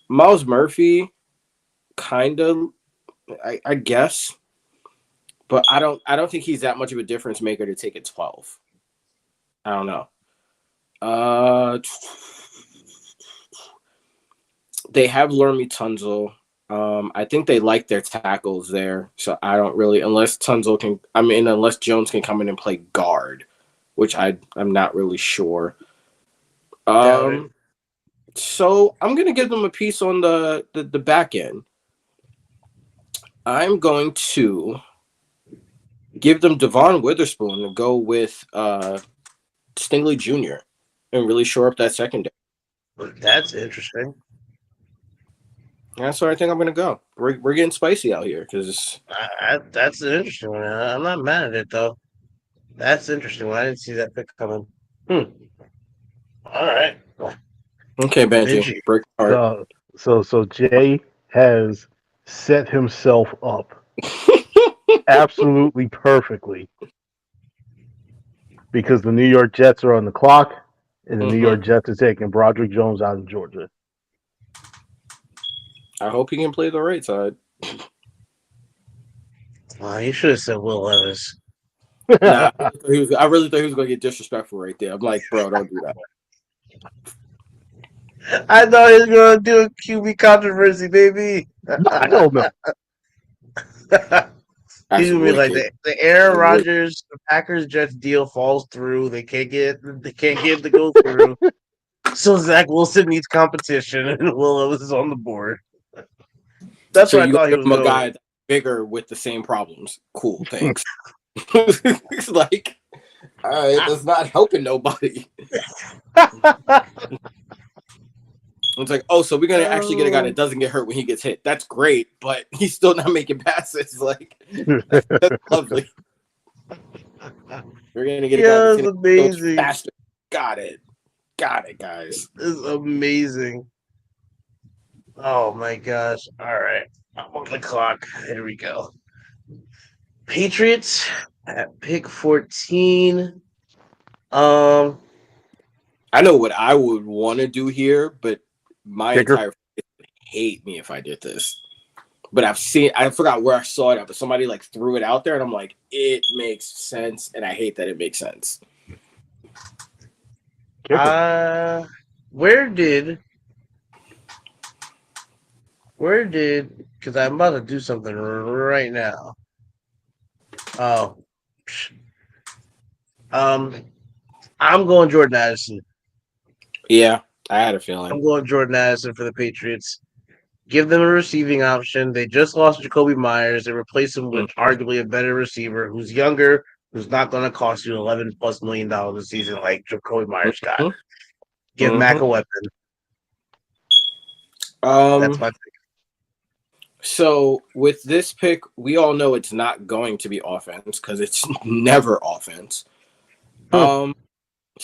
Speaker 2: Miles Murphy, kind of, I guess, but I don't think he's that much of a difference maker to take at 12. I don't know. They have Laramie Tunzel. I think they like their tackles there, so I don't really unless Jones can come in and play guard, which I'm not really sure. So I'm gonna give them a piece on the back end. I'm going to give them Devon Witherspoon and go with Stingley Jr. and really shore up that secondary.
Speaker 1: That's interesting.
Speaker 2: That's where I think I'm gonna go. We're getting spicy out here because
Speaker 1: that's an interesting one. I'm not mad at it though. That's interesting. I didn't see that pick coming. All right.
Speaker 2: Okay, Benji. Break apart.
Speaker 3: So Jay has set himself up absolutely perfectly because the New York Jets are on the clock and the New York Jets are taking Broderick Jones out of Georgia.
Speaker 2: I hope he can play the right side.
Speaker 1: You should have said Will Levis.
Speaker 2: Nah, I really thought he was going to get disrespectful right there. I'm like, bro, don't do that.
Speaker 1: I thought he was going to do a QB controversy, baby.
Speaker 3: I don't know.
Speaker 1: He's gonna be like the Aaron Rodgers, the Packers Jets deal falls through. They can't get it to go through. So Zach Wilson needs competition, and Will Levis is on the board. That's what I thought he was
Speaker 2: going. A guy bigger with the same problems. Cool, thanks. It's like, all right, that's not helping nobody. It's like, oh, so we're gonna actually get a guy that doesn't get hurt when he gets hit. That's great, but he's still not making passes. Like, that's lovely. We're gonna get a guy
Speaker 1: Yeah,
Speaker 2: that's
Speaker 1: it's
Speaker 2: gonna go
Speaker 1: amazing.
Speaker 2: faster. Got it, guys.
Speaker 1: It's amazing. Oh my gosh! All right, I'm on the clock. Here we go. Patriots at pick 14. Um,
Speaker 2: I know what I would want to do here, but my
Speaker 3: Kicker?
Speaker 2: entire family would hate me if I did this. But I forgot where I saw it at, but somebody like threw it out there, and I'm like, it makes sense, and I hate that it makes sense.
Speaker 3: Kicker.
Speaker 1: where did because I'm about to do something right now. Oh, I'm going Jordan Addison.
Speaker 2: Yeah, I had a
Speaker 1: I'm
Speaker 2: feeling.
Speaker 1: going Jordan Addison for the Patriots. Give them a receiving option. They just lost Jacoby Myers. They replaced him with arguably a better receiver who's younger, who's not going to cost you $11+ million a season like Jacoby Myers got.
Speaker 2: Mhm.
Speaker 1: Give Mac a weapon. That's my pick.
Speaker 2: So with this pick, we all know it's not going to be offense because it's never offense. So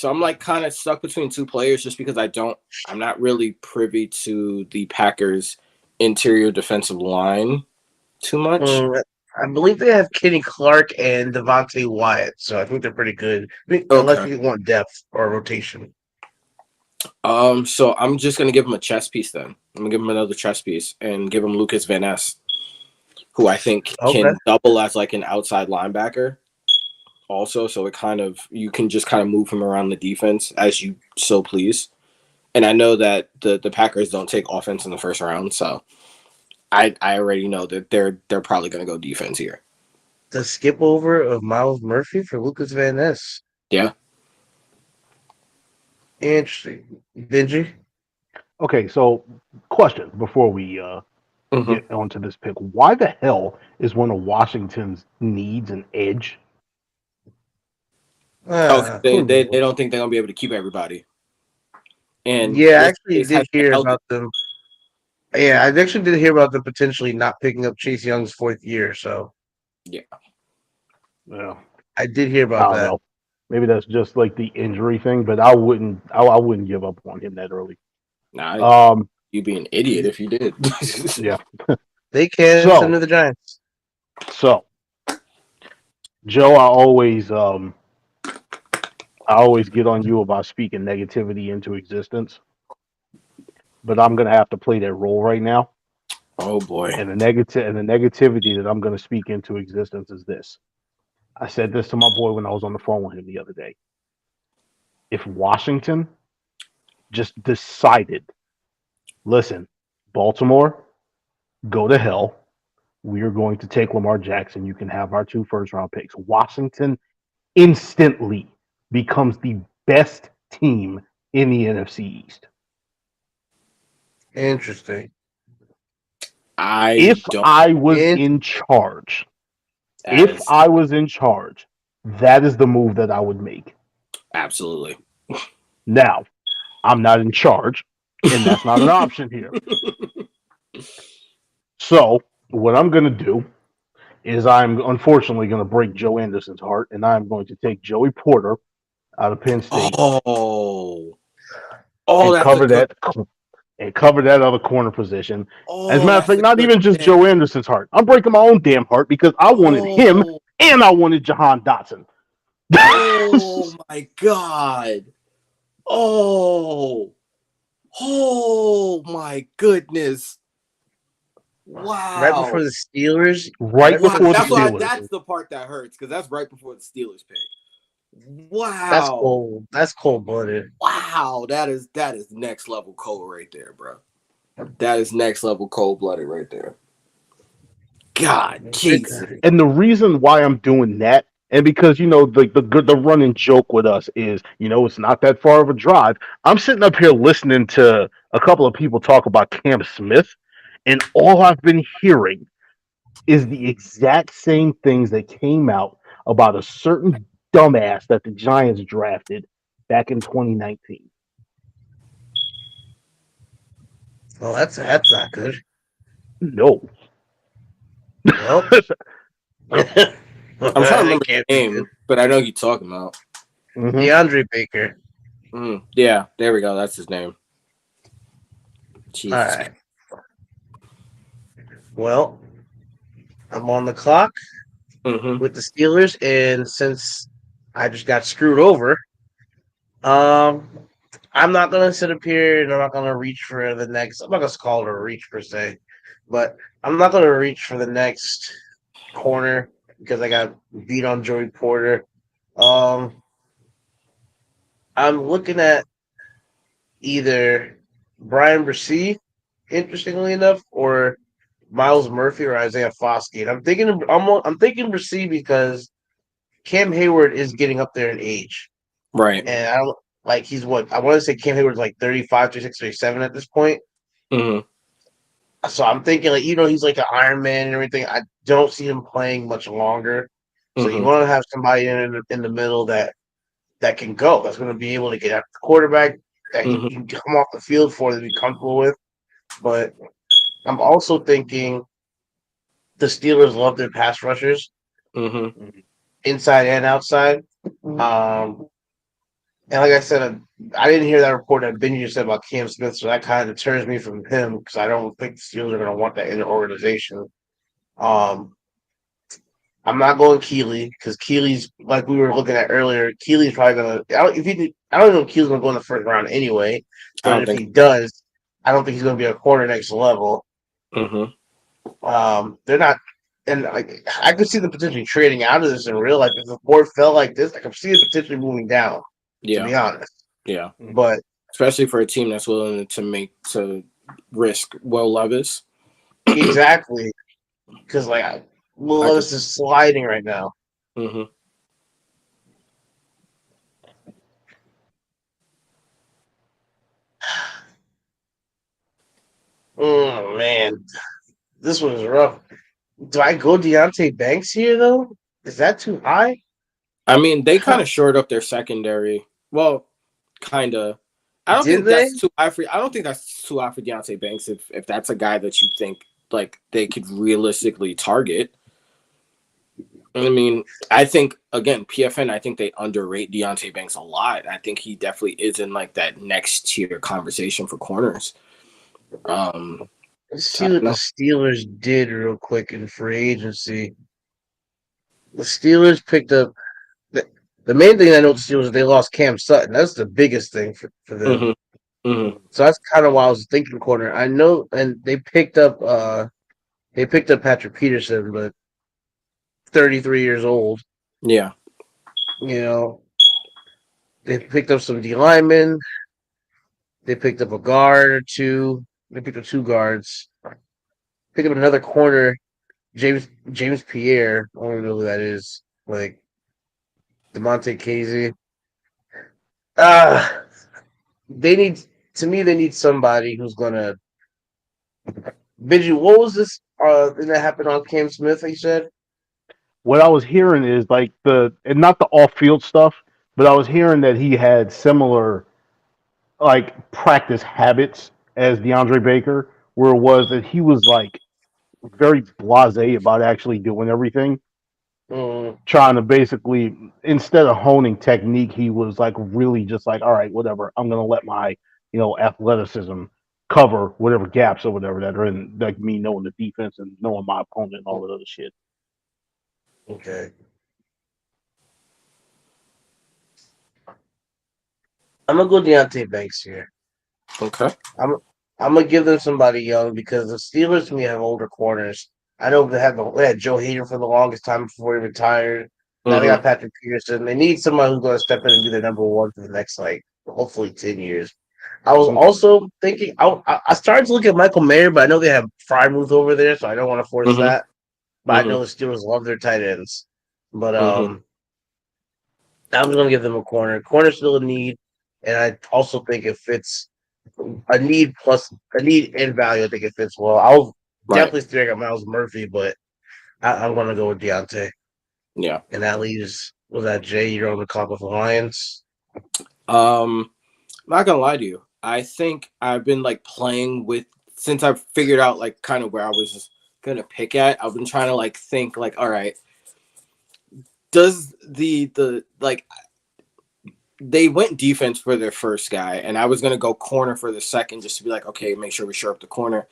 Speaker 2: I'm like kind of stuck between two players just because I'm not really privy to the Packers' interior defensive line too much.
Speaker 1: I believe they have Kenny Clark and Devontae Wyatt, so I think they're pretty good. Unless you want depth or rotation.
Speaker 2: So I'm just gonna give him a chess piece then. I'm gonna give him another chess piece and give him Lucas Van Ness, who I think can double as like an outside linebacker. Also, so you can just kind of move him around the defense as you so please. And I know that the Packers don't take offense in the first round, so I already know that they're probably gonna go defense here.
Speaker 1: The skip over of Miles Murphy for Lucas Van Ness.
Speaker 2: Yeah.
Speaker 1: Interesting. Benji?
Speaker 3: Okay, so question before we get onto this pick. Why the hell is one of Washington's needs an edge?
Speaker 2: They don't think they're gonna be able to keep everybody. And
Speaker 1: yeah, I actually did hear about them. Yeah, I actually did hear about them potentially not picking up Chase Young's 4th year. So
Speaker 2: yeah,
Speaker 1: I did hear about that.
Speaker 3: Know. Maybe that's just like the injury thing, but I wouldn't give up on him that early.
Speaker 2: Nah, you'd be an idiot if you did.
Speaker 3: Yeah,
Speaker 1: they can send to the Giants.
Speaker 3: So, Joe, I always get on you about speaking negativity into existence, but I'm gonna have to play that role right now.
Speaker 2: Oh boy!
Speaker 3: And the negativity that I'm gonna speak into existence is this. I said this to my boy when I was on the phone with him the other day. If Washington just decided, listen, Baltimore, go to hell. We are going to take Lamar Jackson. You can have our 2 first-round picks. Washington instantly becomes the best team in the NFC East.
Speaker 1: Interesting.
Speaker 3: If I was in charge, that is the move that I would make.
Speaker 2: Absolutely.
Speaker 3: Now, I'm not in charge, and that's not an option here. So, what I'm going to do is I'm unfortunately going to break Joe Anderson's heart, and I'm going to take Joey Porter out of Penn State. And cover that other corner position. As a matter of fact, not even just Joe Anderson's heart. I'm breaking my own damn heart because I wanted him and I wanted Jahan Dotson.
Speaker 2: Oh my God. Oh my goodness. Wow.
Speaker 1: Right before the Steelers?
Speaker 2: That's the part that hurts because that's right before the Steelers pick. Wow.
Speaker 1: That's cold. That's cold-blooded.
Speaker 2: Wow. That is next level cold right there, bro. That is next level cold-blooded right there. God, Jesus.
Speaker 3: And the reason why I'm doing that, and because, the running joke with us is, it's not that far of a drive. I'm sitting up here listening to a couple of people talk about Cam Smith, and all I've been hearing is the exact same things that came out about a certain dumbass that the Giants drafted back in 2019.
Speaker 1: Well, that's not good.
Speaker 3: No.
Speaker 1: Well,
Speaker 2: I'm trying to
Speaker 1: it
Speaker 2: remember
Speaker 1: can't
Speaker 2: the
Speaker 1: be good.
Speaker 2: name, but I know who you're talking about.
Speaker 3: Mhm.
Speaker 1: DeAndre Baker.
Speaker 2: Yeah, there we go. That's his name.
Speaker 1: All
Speaker 2: Jesus.
Speaker 1: right. Well, I'm on the clock
Speaker 2: Mm-hmm.
Speaker 1: with the Steelers, and since I just got screwed over, I'm not gonna sit up here and I'm not gonna reach for the next. I'm not gonna call it a reach per se, but I'm not gonna reach for the next corner because I got beat on Joey Porter. Um, I'm looking at either Brian Bresee, interestingly enough, or Miles Murphy or Isaiah Foskey. And I'm thinking Bresee because Cam Hayward is getting up there in age.
Speaker 2: Right.
Speaker 1: And I don't like he's what I want to say Cam Hayward's like 35, 36, 37 at this point.
Speaker 2: Mm-hmm.
Speaker 1: So I'm thinking like he's like an Iron Man and everything. I don't see him playing much longer. So you
Speaker 2: Mm-hmm.
Speaker 1: want to have somebody in the middle that can go. That's going to be able to get at the quarterback that
Speaker 2: Mm-hmm.
Speaker 1: you can come off the field for to be comfortable with. But I'm also thinking the Steelers love their pass rushers,
Speaker 2: Mm-hmm.
Speaker 1: inside and outside. And like I said, I didn't hear that report that Benny just said about Cam Smith, so that kind of deters me from him because I don't think the Steelers are going to want that in the organization. Um, I'm not going Keeley because Keeley's like we were looking at earlier. Keeley's probably going to. I don't know if Keeley's going to go in the first round anyway.
Speaker 2: I
Speaker 1: And
Speaker 2: don't
Speaker 1: if
Speaker 2: think.
Speaker 1: he does, I don't think he's going to be a corner next level.
Speaker 2: Mm-hmm.
Speaker 1: They're not, and I could see them potentially trading out of this in real life if the board felt like this. I could see it potentially moving down. To be
Speaker 2: Yeah.
Speaker 1: honest,
Speaker 2: Yeah.
Speaker 1: but
Speaker 2: Especially for a team that's willing to risk Will Levis.
Speaker 1: exactly because Will
Speaker 2: I could.
Speaker 1: Levis is sliding right now.
Speaker 2: Mm-hmm.
Speaker 1: Oh man, this was rough. Do I go Deontay Banks here though? Is that too high?
Speaker 2: I mean, they kind of shored up their secondary. Well, kind of. I don't
Speaker 1: Did
Speaker 2: think
Speaker 1: they?
Speaker 2: that's too high for. I don't think that's too high for Deontay Banks if that's a guy that you think like they could realistically target. I mean, I think again, PFN. I think they underrate Deontay Banks a lot. I think he definitely is in like that next tier conversation for corners.
Speaker 1: Let's
Speaker 2: I
Speaker 1: see
Speaker 2: don't
Speaker 1: what the
Speaker 2: know.
Speaker 1: Steelers did real quick in free agency. The Steelers picked up the main thing I know with the Steelers is they lost Cam Sutton. That's the biggest thing for them.
Speaker 2: Mm-hmm. Mm-hmm.
Speaker 1: So that's kind of why I was thinking corner. I know, and they picked up Patrick Peterson, but 33 years old.
Speaker 2: Yeah.
Speaker 1: You know, they picked up some D linemen. They picked up a guard or two. They picked up two guards. Picked up another corner, James Pierre. I don't even know who that is. Like Demonte Casey. Uh they need to me. They need somebody who's gonna. Benji, what was this thing that happened on Cam Smith? You said.
Speaker 3: What I was hearing is like and not the off field stuff, but I was hearing that he had similar like practice habits as DeAndre Baker, where it was that he was like very blasé about actually doing everything,
Speaker 1: Mm,
Speaker 3: trying to basically instead of honing technique, he was like really just like, all right, whatever, I'm gonna let my athleticism cover whatever gaps or whatever that are in like me knowing the defense and knowing my opponent and all that other shit.
Speaker 1: okay. I'm gonna go Deontay Banks here.
Speaker 2: Okay.
Speaker 1: I'm I'm gonna give them somebody young because the Steelers to me have older corners. I know they had Joe Hader for the longest time before he retired. Now they got
Speaker 2: Mm-hmm.
Speaker 1: Patrick Peterson. They need someone who's going to step in and be their number one for the next hopefully 10 years. I was also thinking I started to look at Michael Mayer, but I know they have Frymouth over there, so I don't want to force
Speaker 2: Mm-hmm.
Speaker 1: that. But I
Speaker 2: Mm-hmm.
Speaker 1: know the Steelers love their tight ends. But
Speaker 2: Mm-hmm.
Speaker 1: I'm going to give them a corner. Corner's still a need, and I also think it fits a need plus a need and value. I think it fits well. I'll
Speaker 2: Right.
Speaker 1: definitely staring at Miles Murphy, but I'm going to go with Deontay.
Speaker 2: Yeah.
Speaker 1: And that leaves, was that Jay? You're on the clock with the Lions.
Speaker 2: I'm not gonna lie to you. I think I've been like playing with since I've figured out like kind of where I was gonna pick at. I've been trying to like think like, all right, does the like they went defense for their first guy, and I was gonna go corner for the second just to be like, okay, make sure we shore up the corner.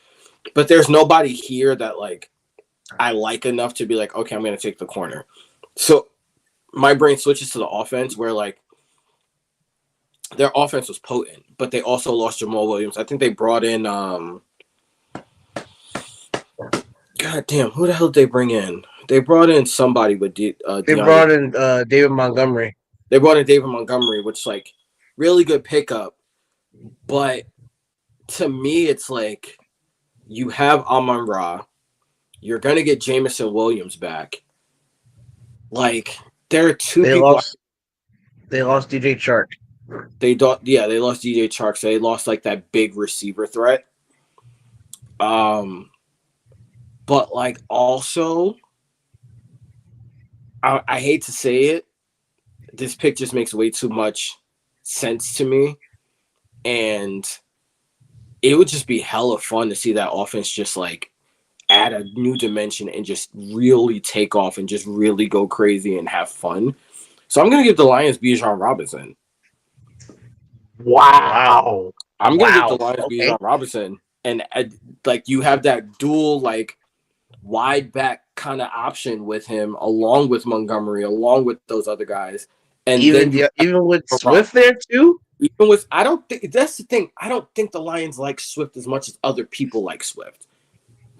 Speaker 2: But there's nobody here that like I like enough to be like, okay, I'm gonna take the corner. So my brain switches to the offense where like their offense was potent, but they also lost Jamal Williams. I think they brought in God damn, who the hell did they bring in? They brought in somebody with
Speaker 1: They brought in David Montgomery.
Speaker 2: They brought in David Montgomery, which like really good pickup. But to me, it's like you have Amon Ra, you're gonna get Jamison Williams back. Like there are two
Speaker 1: They
Speaker 2: people.
Speaker 1: They lost DJ Chark.
Speaker 2: They lost DJ Chark. So they lost like that big receiver threat. But like also, I hate to say it, this pick just makes way too much sense to me, and it would just be hella fun to see that offense just like add a new dimension and just really take off and just really go crazy and have fun. So I'm gonna give the Lions Bijan Robinson.
Speaker 3: Wow.
Speaker 2: I'm gonna give the Lions Bijan Robinson, and like you have that dual like wide back kind of option with him, along with Montgomery, along with those other guys, and
Speaker 1: even with Swift there too.
Speaker 2: Even with, I don't think that's the thing. I don't think the Lions like Swift as much as other people like Swift.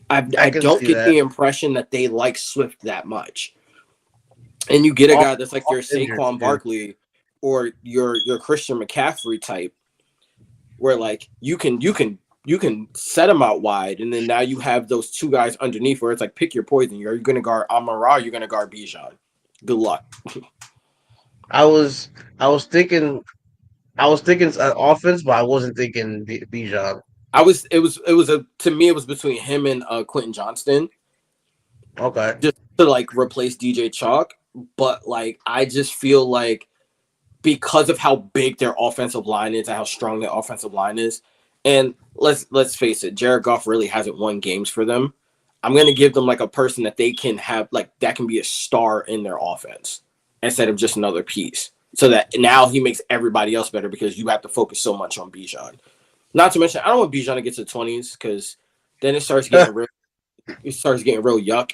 Speaker 2: I don't get the impression that they like Swift that much. And you get a guy that's like your Saquon Barkley or your Christian McCaffrey type, where like you can set them out wide, and then now you have those two guys underneath where it's like pick your poison. You're going to guard Amon-Ra, you're going to guard Bijan. Good luck.
Speaker 1: I was thinking offense, but I wasn't thinking Bijan.
Speaker 2: To me it was between him and Quentin Johnston.
Speaker 1: Okay.
Speaker 2: Just to like replace DJ Chalk, but like I just feel like because of how big their offensive line is and how strong their offensive line is, and let's face it, Jared Goff really hasn't won games for them. I'm gonna give them like a person that they can have like that can be a star in their offense instead of just another piece. So that now he makes everybody else better because you have to focus so much on Bijan. Not to mention, I don't want Bijan to get to the 20s because then it starts getting real yuck.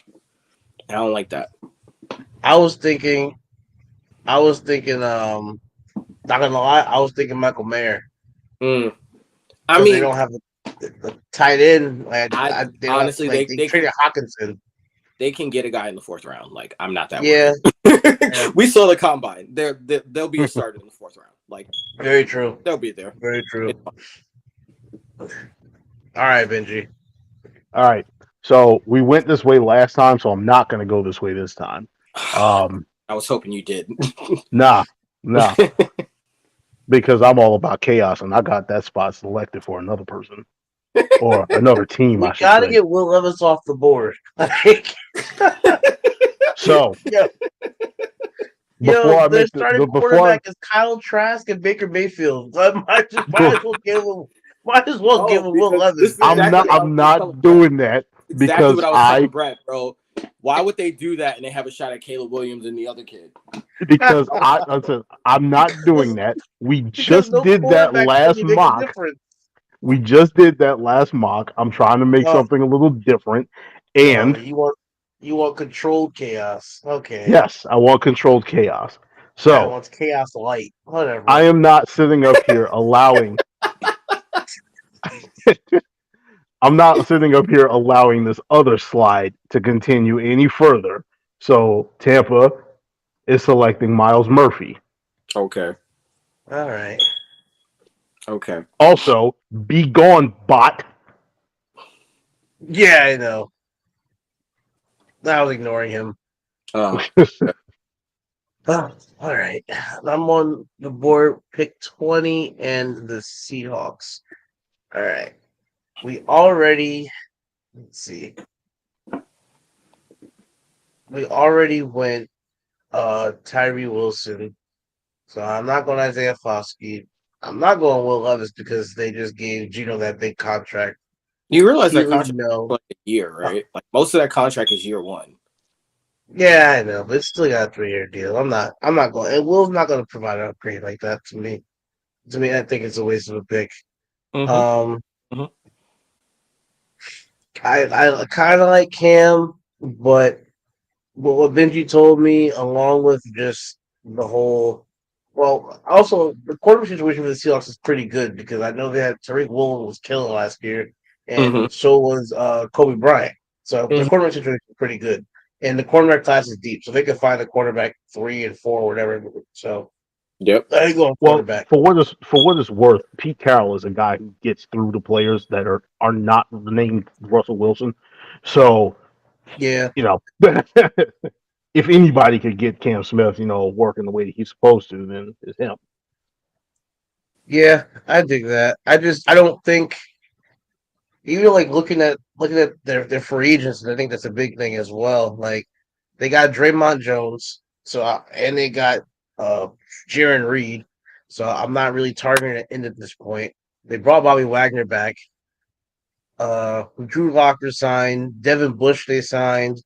Speaker 2: I don't like that.
Speaker 1: I was thinking not gonna lie, I was thinking Michael Mayer.
Speaker 2: I mean,
Speaker 1: they don't have the tight end.
Speaker 2: Honestly, they
Speaker 1: traded Hawkinson.
Speaker 2: They can get a guy in the fourth round. Like I'm not that.
Speaker 1: Yeah.
Speaker 2: We saw the combine. They'll be a starter in the fourth round. Like
Speaker 1: very true.
Speaker 2: They'll be there.
Speaker 1: Very true. All right, Benji.
Speaker 3: All right. So we went this way last time, so I'm not going to go this way this time.
Speaker 2: I was hoping you did.
Speaker 3: Nah. Because I'm all about chaos, and I got that spot selected for another person or another team.
Speaker 1: We got to get Will Levis off the board.
Speaker 3: So,
Speaker 1: their starting quarterback is Kyle Trask and Baker Mayfield. So I might as well give him Will Levis.
Speaker 3: I'm not doing that because
Speaker 2: what I was telling Brett, bro. Why would they do that and they have a shot at Caleb Williams and the other kid?
Speaker 3: Because I'm not doing that. We just did that last mock. We just did that last mock. I'm trying to make something a little different. And
Speaker 1: you want controlled chaos. Okay.
Speaker 3: Yes, I want controlled chaos. So
Speaker 1: I want chaos light. Whatever.
Speaker 3: I am not sitting up here allowing I'm not sitting up here allowing this other slide to continue any further. So Tampa is selecting Miles Murphy.
Speaker 2: Okay.
Speaker 1: All right.
Speaker 2: Okay.
Speaker 3: Also, be gone, bot.
Speaker 1: Yeah, I know. I was ignoring him.
Speaker 2: Oh,
Speaker 1: all right. I'm on the board. Pick 20 and the Seahawks. All right. Let's see. We already went Tyree Wilson. So I'm not going Isaiah Foskey. I'm not going Will Levis because they just gave Gino that big contract.
Speaker 2: You realize that
Speaker 1: Keely,
Speaker 2: contract
Speaker 1: no.
Speaker 2: is like a year, right? Like most of that contract is year one.
Speaker 1: Yeah, I know, but it's still got a 3-year deal. I'm not going. And Will's not going to provide an upgrade like that to me. To me, I think it's a waste of a pick.
Speaker 2: Mm-hmm.
Speaker 1: Um,
Speaker 2: Mm-hmm.
Speaker 1: I kind of like Cam, but what Benji told me, along with just the whole, well, also the quarterback situation for the Seahawks is pretty good because I know they had Tariq Woolen was killing last year,
Speaker 2: Mm-hmm.
Speaker 1: and so was Kobe Bryant. So the
Speaker 2: Mm-hmm.
Speaker 1: quarterback situation is pretty good, and the cornerback class is deep, so they could find a quarterback 3 and 4, whatever. So
Speaker 2: Yep.
Speaker 1: I go
Speaker 3: Well,
Speaker 1: quarterback.
Speaker 3: for what it's worth, Pete Carroll is a guy who gets through to players that are not named Russell Wilson. So
Speaker 1: Yeah,
Speaker 3: you know, if anybody could get Cam Smith, working the way that he's supposed to, then it's him.
Speaker 1: yeah, I dig that. I don't think. Even like looking at their free agents, and I think that's a big thing as well. Like they got Draymond Jones, so and they got uh Jaron Reed, so I'm not really targeting it in at this point. They brought Bobby Wagner back. Drew Locker signed, Devin Bush they signed,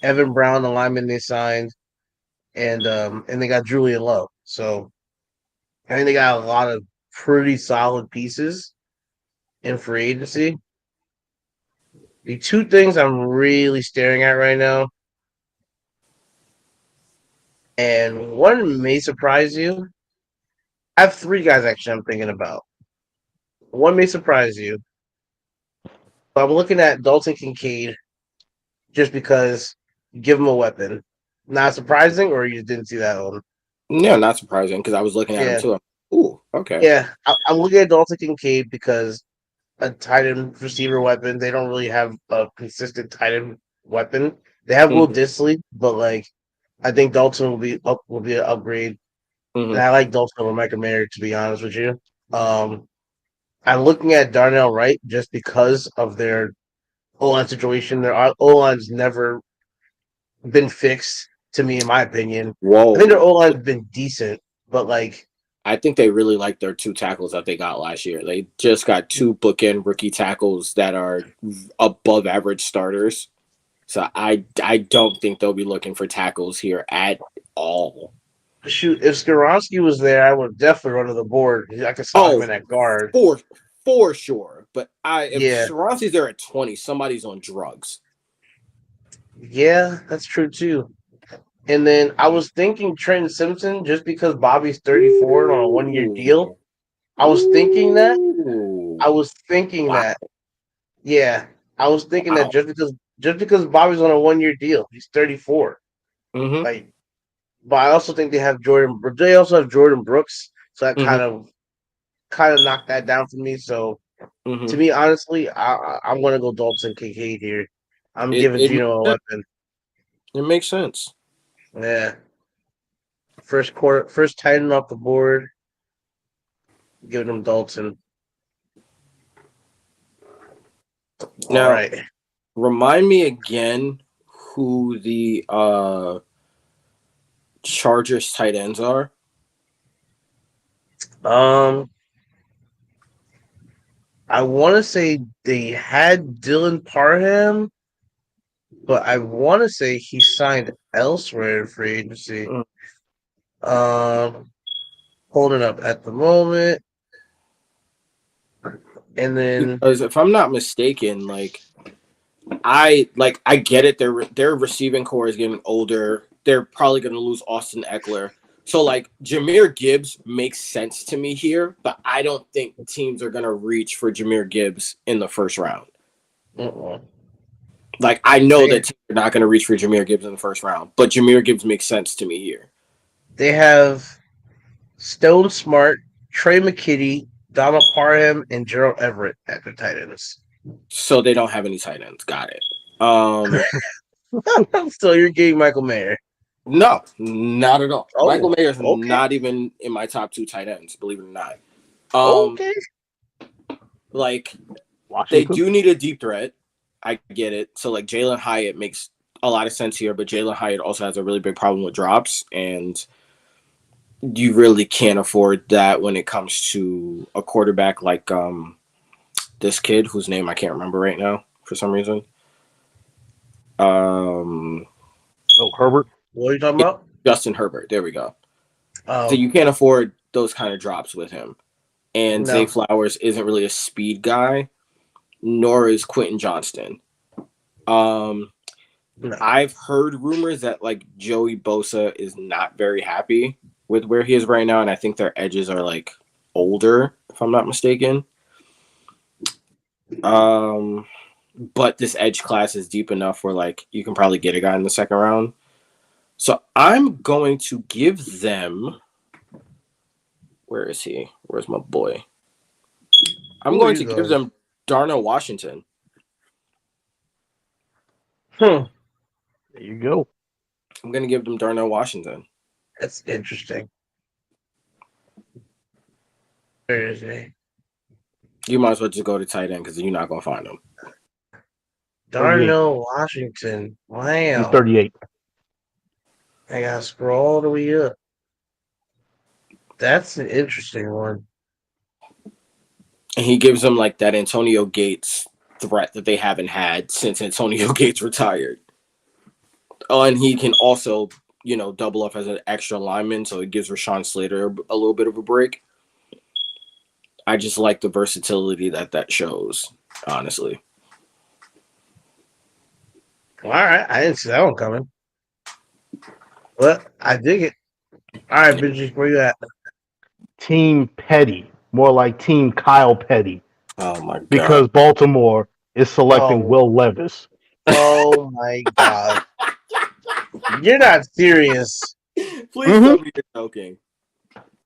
Speaker 1: Evan Brown the lineman they signed, and they got Julian Love. So I think they got a lot of pretty solid pieces in free agency. The two things I'm really staring at right now, and one may surprise you. I have three guys actually I'm thinking about. One may surprise you, but I'm looking at Dalton Kincaid just because give him a weapon. Not surprising, or you didn't see that one?
Speaker 2: Yeah, not surprising because I was looking at him
Speaker 1: Yeah,
Speaker 2: too. Ooh, okay.
Speaker 1: yeah. I'm looking at Dalton Kincaid because a tight end receiver weapon. They don't really have a consistent tight end weapon. They have Will
Speaker 2: Mm-hmm.
Speaker 1: Disley, but like I think Dalton will be an upgrade. And
Speaker 2: Mm-hmm.
Speaker 1: I like Dalton over Micah Mayer, to be honest with you. I'm looking at Darnell Wright just because of their O-line situation. Their O-line's never been fixed, to me, in my opinion. I think their
Speaker 2: Whoa.
Speaker 1: O-line's been decent, but like,
Speaker 2: I think they really like their two tackles that they got last year. They just got two bookend rookie tackles that are above average starters. So I don't think they'll be looking for tackles here at all.
Speaker 1: shoot, if Skaronski was there, I would definitely run to the board. I could slot him
Speaker 2: Oh,
Speaker 1: in at guard.
Speaker 2: for sure. But if
Speaker 1: Yeah,
Speaker 2: Sharonsi's there at 20, somebody's on drugs.
Speaker 1: yeah, that's true too. And then I was thinking Trenton Simpson just because Bobby's 34 on a 1-year deal.
Speaker 2: Ooh.
Speaker 1: I was thinking that. I
Speaker 2: Ooh.
Speaker 1: was thinking
Speaker 2: Wow.
Speaker 1: that. Yeah, I was thinking that
Speaker 2: Wow.
Speaker 1: just because Bobby's on a 1-year deal, he's 34.
Speaker 2: Mm-hmm.
Speaker 1: Like, but I also think they have Jordan. They also have Jordan Brooks, so that
Speaker 2: Mm-hmm.
Speaker 1: kind of knocked that down for me. So
Speaker 2: Mm-hmm.
Speaker 1: to me, honestly, I'm gonna go Dalton Kincaid here. I'm
Speaker 2: It
Speaker 1: giving
Speaker 2: it
Speaker 1: Gino a weapon.
Speaker 2: it makes sense.
Speaker 1: Yeah, first tight end off the board, giving him Dalton. All
Speaker 2: Now,
Speaker 1: right.
Speaker 2: remind me again who the Chargers tight ends are.
Speaker 1: Um, I want to say they had Dylan Parham, but I want to say he signed elsewhere in free agency.
Speaker 2: Mm.
Speaker 1: Um, Holding up at the moment, and then
Speaker 2: Because if I'm not mistaken, I get it. Their receiving core is getting older. They're probably going to lose Austin Eckler. So Jahmyr Gibbs makes sense to me here, but I don't think teams are going to reach for Jahmyr Gibbs in the first round.
Speaker 1: uh-uh.
Speaker 2: I know
Speaker 1: they
Speaker 2: that teams are not going to reach for Jahmyr Gibbs in the first round, but Jahmyr Gibbs makes sense to me here.
Speaker 1: they have Stone Smart, Trey McKitty, Donald Parham, and Gerald Everett at the tight ends.
Speaker 2: So they don't have any tight ends. Got it.
Speaker 1: So you're getting Michael Mayer.
Speaker 2: No, not at all. Michael
Speaker 1: Oh,
Speaker 2: Mayer is
Speaker 1: okay,
Speaker 2: not even in my top two tight ends, believe it or not.
Speaker 1: okay.
Speaker 2: Like they
Speaker 3: Washington.
Speaker 2: do need a deep threat. I get it. So Jalen Hyatt makes a lot of sense here, but Jalen Hyatt also has a really big problem with drops, and you really can't afford that when it comes to a quarterback like this kid whose name I can't remember right now for some reason.
Speaker 3: Herbert.
Speaker 1: What are you talking about?
Speaker 2: Justin Herbert. There we go.
Speaker 1: Oh,
Speaker 2: So you can't afford those kind of drops with him. And
Speaker 1: No.
Speaker 2: Zay Flowers isn't really a speed guy, nor is Quentin Johnston.
Speaker 1: no.
Speaker 2: I've heard rumors that like Joey Bosa is not very happy with where he is right now, and I think their edges are like older, if I'm not mistaken. But this edge class is deep enough where like you can probably get a guy in the second round. So I'm going to give them. Where is he? Where's my boy? I'm going to give them Darnell Washington.
Speaker 3: There you go.
Speaker 2: I'm going to give them Darnell Washington.
Speaker 1: That's interesting. Where is he?
Speaker 2: You might as well just go to tight end because you're not going to find him.
Speaker 1: Darnell Washington.
Speaker 3: He's
Speaker 1: Wow.
Speaker 3: 38.
Speaker 1: I gotta scroll all the way up. That's an interesting one.
Speaker 2: And he gives them like that Antonio Gates threat that they haven't had since Antonio Gates retired. Oh, and he can also, double up as an extra lineman, so it gives Rashawn Slater a little bit of a break. I just like the versatility that shows, honestly.
Speaker 1: All right, I didn't see that one coming. But I dig it. All right, Benji, where you at?
Speaker 3: Team Petty. More like Team Kyle Petty.
Speaker 2: Oh, my God.
Speaker 3: Because Baltimore is selecting Will Levis.
Speaker 1: Oh, my God. You're not serious.
Speaker 2: Please tell me you're joking.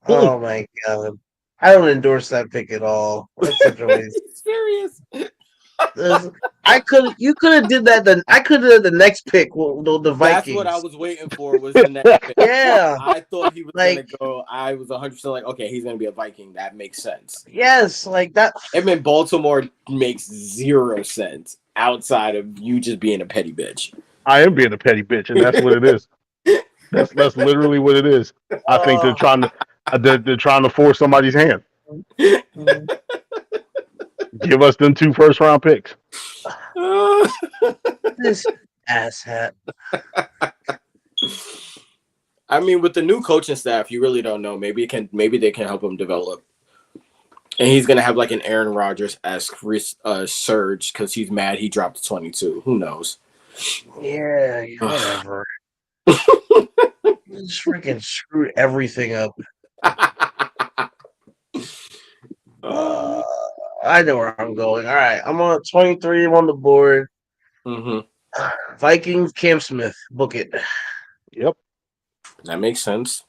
Speaker 1: Oh, my God. I don't endorse that pick at all. That's such a waste.
Speaker 2: Serious.
Speaker 1: You could have did that. I could have the next pick. The Vikings.
Speaker 2: That's what I was waiting for. Was the next pick.
Speaker 1: Yeah.
Speaker 2: I thought he was gonna go. I was 100% like, okay, he's gonna be a Viking. That makes sense.
Speaker 1: Yes, like that.
Speaker 2: I mean, Baltimore makes 0 sense outside of you just being a petty bitch.
Speaker 3: I am being a petty bitch, and that's what it is. That's literally what it is. I think they're trying to force somebody's hand. Give us them 2 first-round picks.
Speaker 1: This asshat.
Speaker 2: I mean, with the new coaching staff, you really don't know. Maybe they can help him develop. And he's gonna have like an Aaron Rodgers-esque surge because he's mad he dropped to 22. Who knows?
Speaker 1: Yeah, whatever. Just freaking screwed everything up. I know where I'm going. All right, I'm on 23. I'm on the board.
Speaker 2: Mm-hmm.
Speaker 1: Vikings, Cam Smith. Book it.
Speaker 3: Yep.
Speaker 2: That makes sense.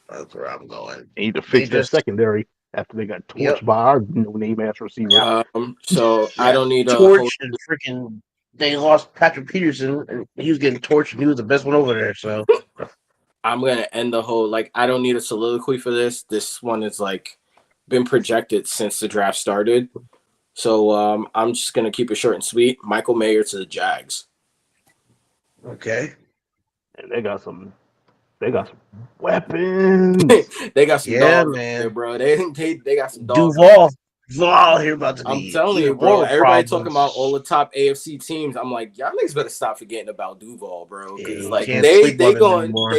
Speaker 1: That's where I'm going.
Speaker 3: They need to fix their secondary after they got torched by our no-name ass receiver.
Speaker 2: I don't need a
Speaker 1: torch and freaking. They lost Patrick Peterson, and he was getting torched, and he was the best one over there. So
Speaker 2: I'm gonna end the whole I don't need a soliloquy for this. This one is been projected since the draft started. So I'm just gonna keep it short and sweet. Michael Mayer to the Jags.
Speaker 1: Okay.
Speaker 3: And they got some weapons.
Speaker 2: They got some dogs
Speaker 1: man.
Speaker 2: there, bro. They got some dogs.
Speaker 1: Duval here about to be.
Speaker 2: I'm telling you, bro. Everybody talking about all the top AFC teams. I'm like, y'all niggas better stop forgetting about Duval, bro. Because they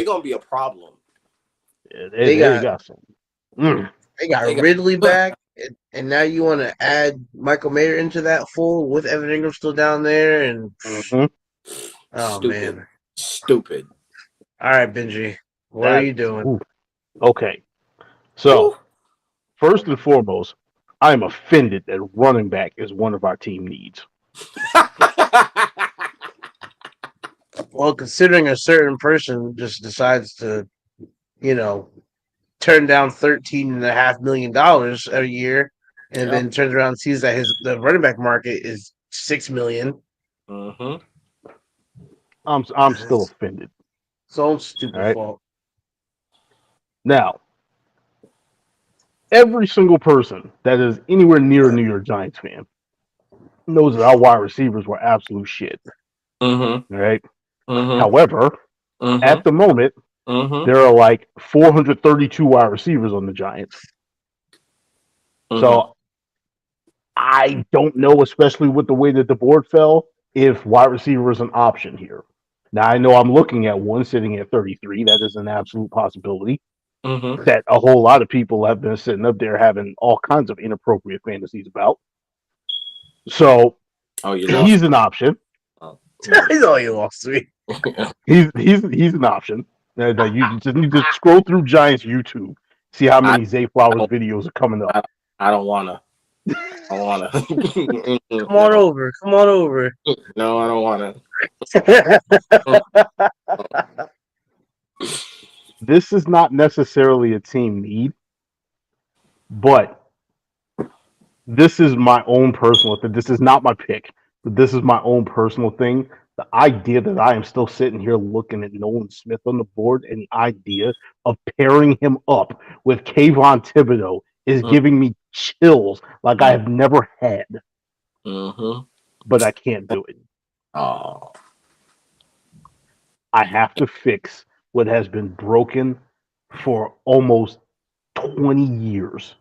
Speaker 2: gonna be a problem.
Speaker 3: Yeah, they got some.
Speaker 1: They got Ridley back, and now you want to add Michael Mayer into that fold with Evan Ingram still down there, and man,
Speaker 2: stupid.
Speaker 1: All right, Benji, what are you doing?
Speaker 3: Ooh. Okay, so first and foremost, I am offended that running back is one of our team needs.
Speaker 1: Well, considering a certain person just decides to, turn down $13.5 million a year, and then turns around and sees that the running back market is $6 million.
Speaker 2: Mm-hmm.
Speaker 3: I'm still offended.
Speaker 1: So stupid fault.
Speaker 3: Now, every single person that is anywhere near a New York Giants fan knows that our wide receivers were absolute shit.
Speaker 2: Mm-hmm.
Speaker 3: All right. However, at the moment, there are like 432 wide receivers on the Giants. So I don't know, especially with the way that the board fell, if wide receiver is an option here. Now, I know I'm looking at one sitting at 33. That is an absolute possibility. That a whole lot of people have been sitting up there having all kinds of inappropriate fantasies about. So he's an option.
Speaker 1: I know you lost me.
Speaker 3: He's an option. You just need to scroll through Giants YouTube, see how many Zay Flowers videos are coming up.
Speaker 2: I don't wanna. I wanna.
Speaker 1: Come on over. Come on over.
Speaker 2: No, I don't wanna.
Speaker 3: This is not necessarily a team need, but this is my own personal thing. This is not my pick, but this is my own personal thing. The idea that I am still sitting here looking at Nolan Smith on the board and the idea of pairing him up with Kayvon Thibodeau is giving me chills like I have never had. But I can't do it.
Speaker 2: Oh.
Speaker 3: I have to fix what has been broken for almost 20 years.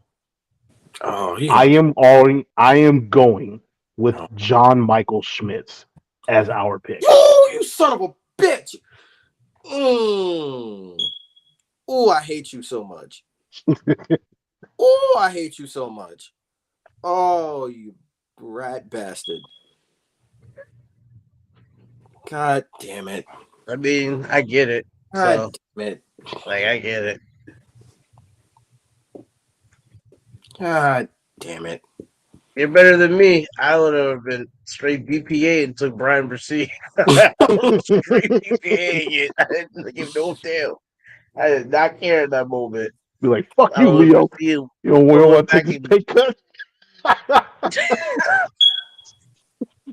Speaker 2: Oh, yeah.
Speaker 3: I am going with John Michael Schmitz as our pick.
Speaker 2: Oh, you son of a bitch! Oh, I hate you so much. Oh, I hate you so much. Oh, you rat bastard. God damn it.
Speaker 1: I mean, I get it.
Speaker 2: God damn it.
Speaker 1: Like, I get it.
Speaker 2: God damn it.
Speaker 1: You're better than me. I would have been straight BPA and took Brian Bresee. Straight BPA. I didn't give no damn. I did not care in that moment.
Speaker 3: Be like, fuck you, Leo. You don't want to take this pay cut?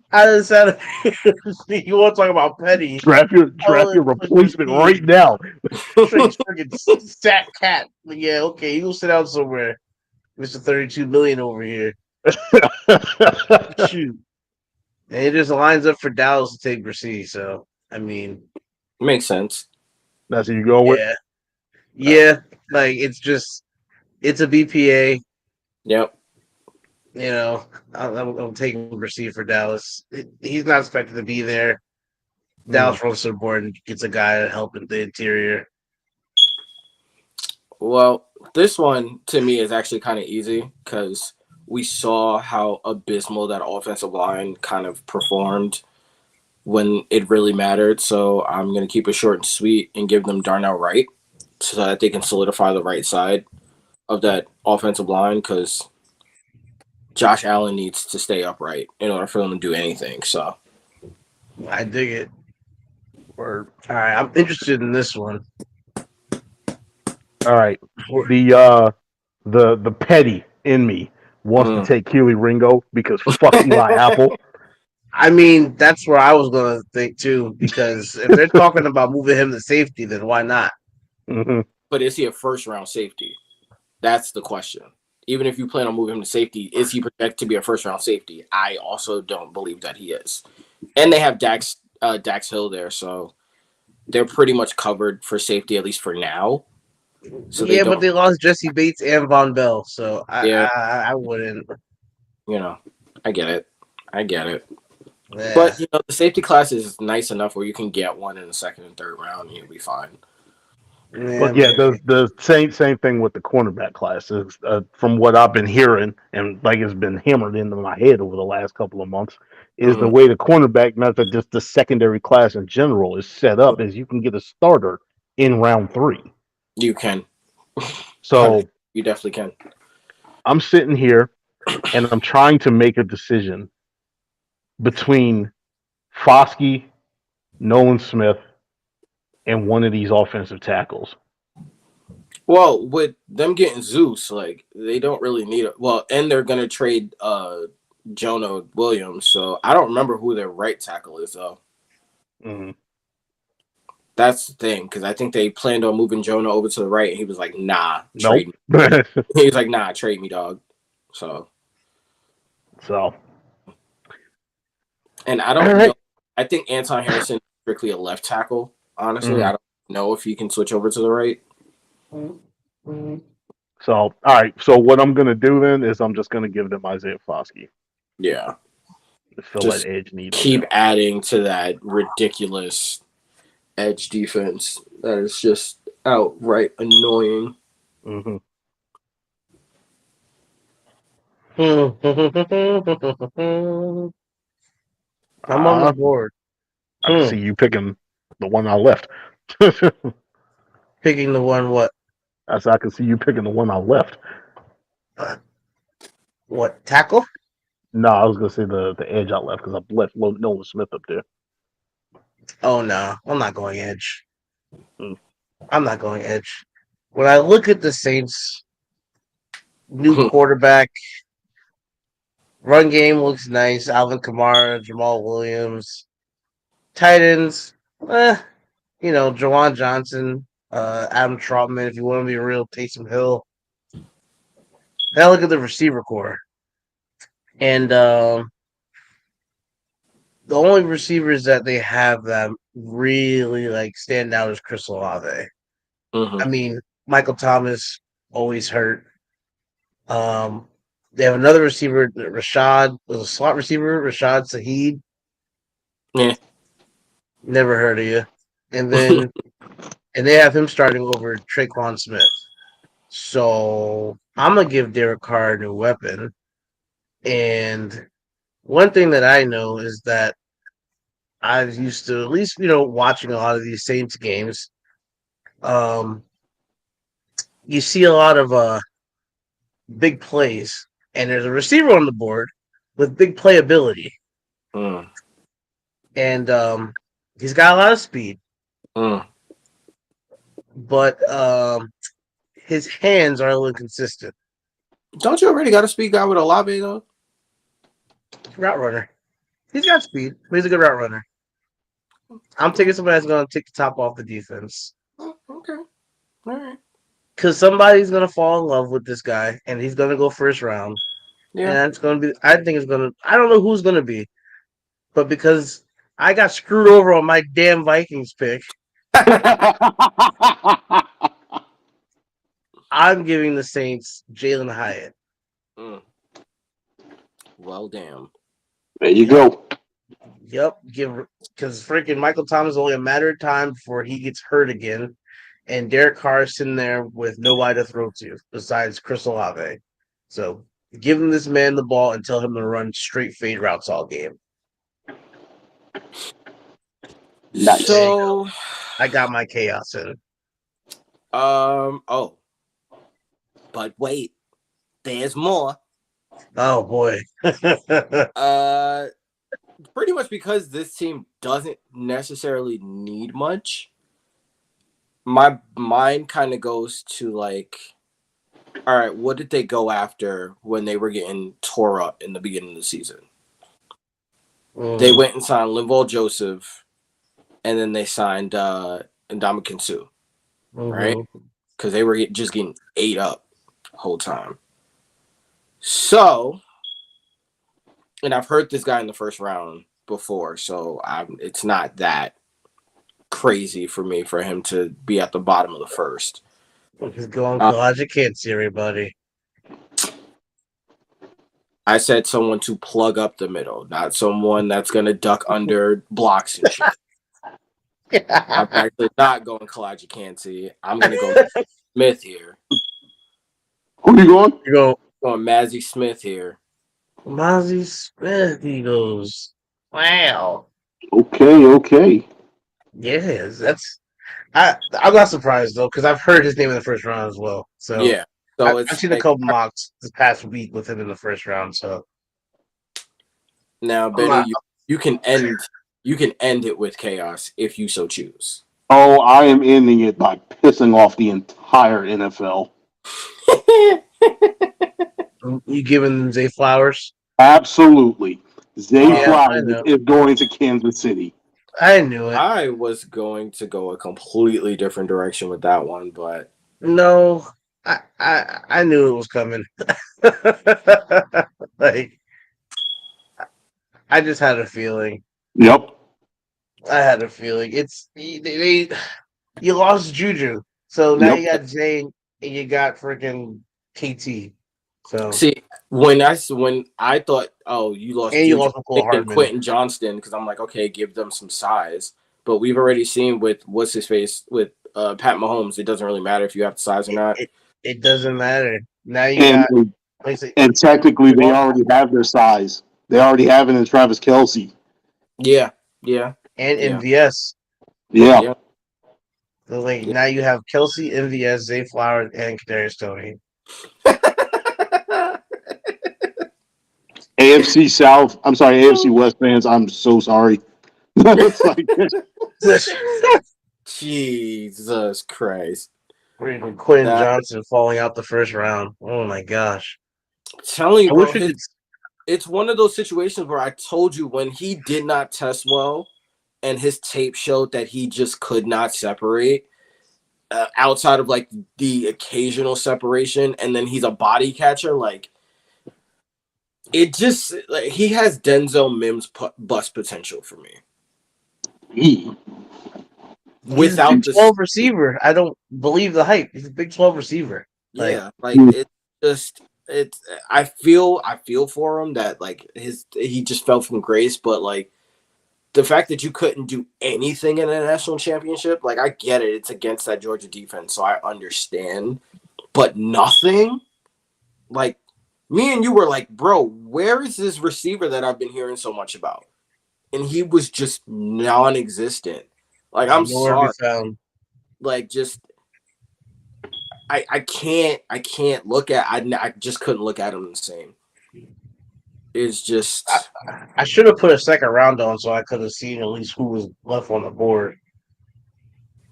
Speaker 1: I just said, you want to talk about petty?
Speaker 3: Draft your replacement right now.
Speaker 1: Straight freaking stat cat. Yeah, okay, you go sit down somewhere, Mr. 32 million over here. Shoot, and it just lines up for Dallas to take Bresee. So I mean,
Speaker 2: makes sense.
Speaker 3: That's what you go with.
Speaker 1: Yeah. Like it's a BPA.
Speaker 2: Yep.
Speaker 1: You know, I'm taking Bresee for Dallas. He's not expected to be there. Dallas runs to the board and gets a guy to help in the interior.
Speaker 2: Well, this one to me is actually kind of easy because we saw how abysmal that offensive line kind of performed when it really mattered. So I'm going to keep it short and sweet and give them Darnell Wright so that they can solidify the right side of that offensive line because Josh Allen needs to stay upright in order for them to do anything. So
Speaker 1: I dig it. All right, I'm interested in this one.
Speaker 3: All right, the petty in me wants to take Keely Ringo because fuck Eli Apple.
Speaker 1: I mean, that's where I was going to think too, because if they're talking about moving him to safety, then why not?
Speaker 2: But is he a first-round safety? That's the question. Even if you plan on moving him to safety, is he projected to be a first-round safety? I also don't believe that he is. And they have Dax Hill there, so they're pretty much covered for safety, at least for now. So
Speaker 1: but they lost Jesse Bates and Von Bell, so I wouldn't.
Speaker 2: You know, I get it.
Speaker 1: Yeah.
Speaker 2: But the safety class is nice enough where you can get one in the second and third round, and you'll be fine.
Speaker 3: But the same thing with the cornerback class is from what I've been hearing and like it's been hammered into my head over the last couple of months is the way the cornerback, not that just the secondary class in general, is set up is you can get a starter in round 3.
Speaker 2: You can.
Speaker 3: So
Speaker 2: you definitely can.
Speaker 3: I'm sitting here and I'm trying to make a decision between Foskey, Nolan Smith, and one of these offensive tackles.
Speaker 2: Well, with them getting Zeus, like they don't really need it. Well, and they're gonna trade Jonah Williams, so I don't remember who their right tackle is though. That's the thing, because I think they planned on moving Jonah over to the right, and he was like, "Nah, trade me." He was like, "Nah, trade me, dog." So,
Speaker 3: and
Speaker 2: I don't know. I think Anton Harrison strictly a left tackle. Honestly, I don't know if he can switch over to the right.
Speaker 3: So, all right. So, what I'm going to do then is I'm just going to give them Isaiah Foskey
Speaker 2: Yeah,
Speaker 3: to fill
Speaker 2: just
Speaker 3: that edge need.
Speaker 2: keep adding to that ridiculous edge defense that is just outright annoying.
Speaker 3: Mm-hmm.
Speaker 1: I'm on the board.
Speaker 3: I can see you picking the one I left.
Speaker 1: Picking the one what?
Speaker 3: I said I can see you picking the one I left.
Speaker 1: What, tackle?
Speaker 3: No, I was gonna say the edge I left because I left Nolan Smith up there.
Speaker 1: Oh no, I'm not going edge.
Speaker 3: Mm.
Speaker 1: I'm not going edge. When I look at the Saints, new quarterback, run game looks nice. Alvin Kamara, Jamal Williams, tight ends, Jawan Johnson, Adam Trotman. If you want to be real, Taysom Hill. Now look at the receiver core, and the only receivers that they have that really like stand out is Chris Olave.
Speaker 2: Mm-hmm.
Speaker 1: I mean, Michael Thomas always hurt. They have another receiver, Rashad, was a slot receiver, Rashad Saheed.
Speaker 2: Yeah.
Speaker 1: Never heard of you. And then, and they have him starting over Traquan Smith. So I'm gonna give Derek Carr a new weapon. And one thing that I know is that I used to at least watching a lot of these Saints games. You see a lot of big plays, and there's a receiver on the board with big playability, and he's got a lot of speed, but his hands are a little inconsistent.
Speaker 2: Don't you already got a speed guy with Olave though?
Speaker 1: Route runner, he's got speed, but he's a good route runner. I'm taking somebody that's going to take the top off the defense.
Speaker 2: Oh, okay, all right.
Speaker 1: Because somebody's going to fall in love with this guy, and he's going to go first round.
Speaker 2: Yeah,
Speaker 1: and it's going to be. I think it's going to. I don't know who's going to be, but because I got screwed over on my damn Vikings pick, I'm giving the Saints Jalen Hyatt.
Speaker 2: Well, damn.
Speaker 3: There you go.
Speaker 1: Yep, because freaking Michael Thomas is only a matter of time before he gets hurt again, and Derek Carr is sitting there with nobody to throw to besides Chris Olave. So give him this man the ball and tell him to run straight fade routes all game.
Speaker 3: Nice.
Speaker 2: So
Speaker 1: I got my chaos in.
Speaker 2: Oh, but wait, there's more.
Speaker 1: Oh boy.
Speaker 2: Pretty much because this team doesn't necessarily need much. My mind kind of goes to like, all right, what did they go after when they were getting tore up in the beginning of the season? They went and signed Linval Joseph, and then they signed Ndamukong Suh, right? Because they were just getting ate up the whole time. So, and I've heard this guy in the first round before, so it's not that crazy for me for him to be at the bottom of the first.
Speaker 1: He's going Kalijah Kancey, everybody.
Speaker 2: I said someone to plug up the middle, not someone that's going to duck under blocks and shit. I'm actually not going Kalijah Kancey. I'm going to go Smith here.
Speaker 3: Who are you going?
Speaker 1: You're
Speaker 2: going Mazi Smith here.
Speaker 1: Mazi Smith, he goes. Wow.
Speaker 3: Okay.
Speaker 1: Yes, I'm not surprised though because I've heard his name in the first round as well. So
Speaker 2: yeah, so
Speaker 1: I've seen a couple mocks this past week with him in the first round. So
Speaker 2: now, Benny, you can end it with chaos if you so choose.
Speaker 3: Oh, I am ending it by pissing off the entire NFL.
Speaker 1: You giving them Zay Flowers?
Speaker 3: Absolutely. Zay Flowers
Speaker 1: I
Speaker 3: is going to Kansas City.
Speaker 1: I knew it.
Speaker 2: I was going to go a completely different direction with that one, but
Speaker 1: no, I knew it was coming. Like I just had a feeling.
Speaker 3: Yep.
Speaker 1: I had a feeling you lost Juju, so now
Speaker 4: Yep.
Speaker 1: you got Zane and you got freaking KT. So
Speaker 2: See, when I thought, oh, you lost
Speaker 1: and you
Speaker 2: Juju,
Speaker 1: lost
Speaker 2: I'm
Speaker 1: McCall
Speaker 2: thinking
Speaker 1: Hardman.
Speaker 2: Quentin Johnston, because I'm like, okay, give them some size. But we've already seen with what's his face with Pat Mahomes, it doesn't really matter if you have the size or not.
Speaker 1: It doesn't matter. Now you
Speaker 4: And
Speaker 1: got
Speaker 4: and technically, they already have their size. They already have it in Travis Kelce.
Speaker 2: Yeah.
Speaker 1: and
Speaker 2: Yeah.
Speaker 1: MVS.
Speaker 4: Yeah.
Speaker 2: Yeah.
Speaker 1: So like
Speaker 2: Yeah.
Speaker 1: now you have Kelsey, MVS, Zay Flowers, and Kadarius Toney.
Speaker 4: AFC South. I'm sorry, AFC West fans. I'm so sorry. It's like
Speaker 2: Jesus Christ.
Speaker 1: Freaking Quentin
Speaker 2: That
Speaker 1: Johnson falling out the first round. Oh my gosh.
Speaker 2: telling you,
Speaker 1: I
Speaker 2: bro,
Speaker 1: wish we could
Speaker 2: it's one of those situations where I told you when he did not test well and his tape showed that he just could not separate outside of like the occasional separation, and then he's a body catcher. Like it just like he has Denzel Mims bust potential for me
Speaker 4: he,
Speaker 1: he's a
Speaker 2: without
Speaker 1: Big
Speaker 2: the
Speaker 1: 12 receiver. I don't believe the hype. He's a Big 12 receiver.
Speaker 2: yeah, like it just it's I feel for him that like he just fell from grace, but like the fact that you couldn't do anything in a national championship, like I get it, it's against that Georgia defense, so I understand, but nothing. Like me and you were like, bro, where is this receiver that I've been hearing so much about? And he was just non-existent. Like I'm
Speaker 1: nowhere to be
Speaker 2: sorry,
Speaker 1: found.
Speaker 2: like just I can't look at I just couldn't look at him the same. It's just
Speaker 1: I should have put a second round on so I could have seen at least who was left on the board.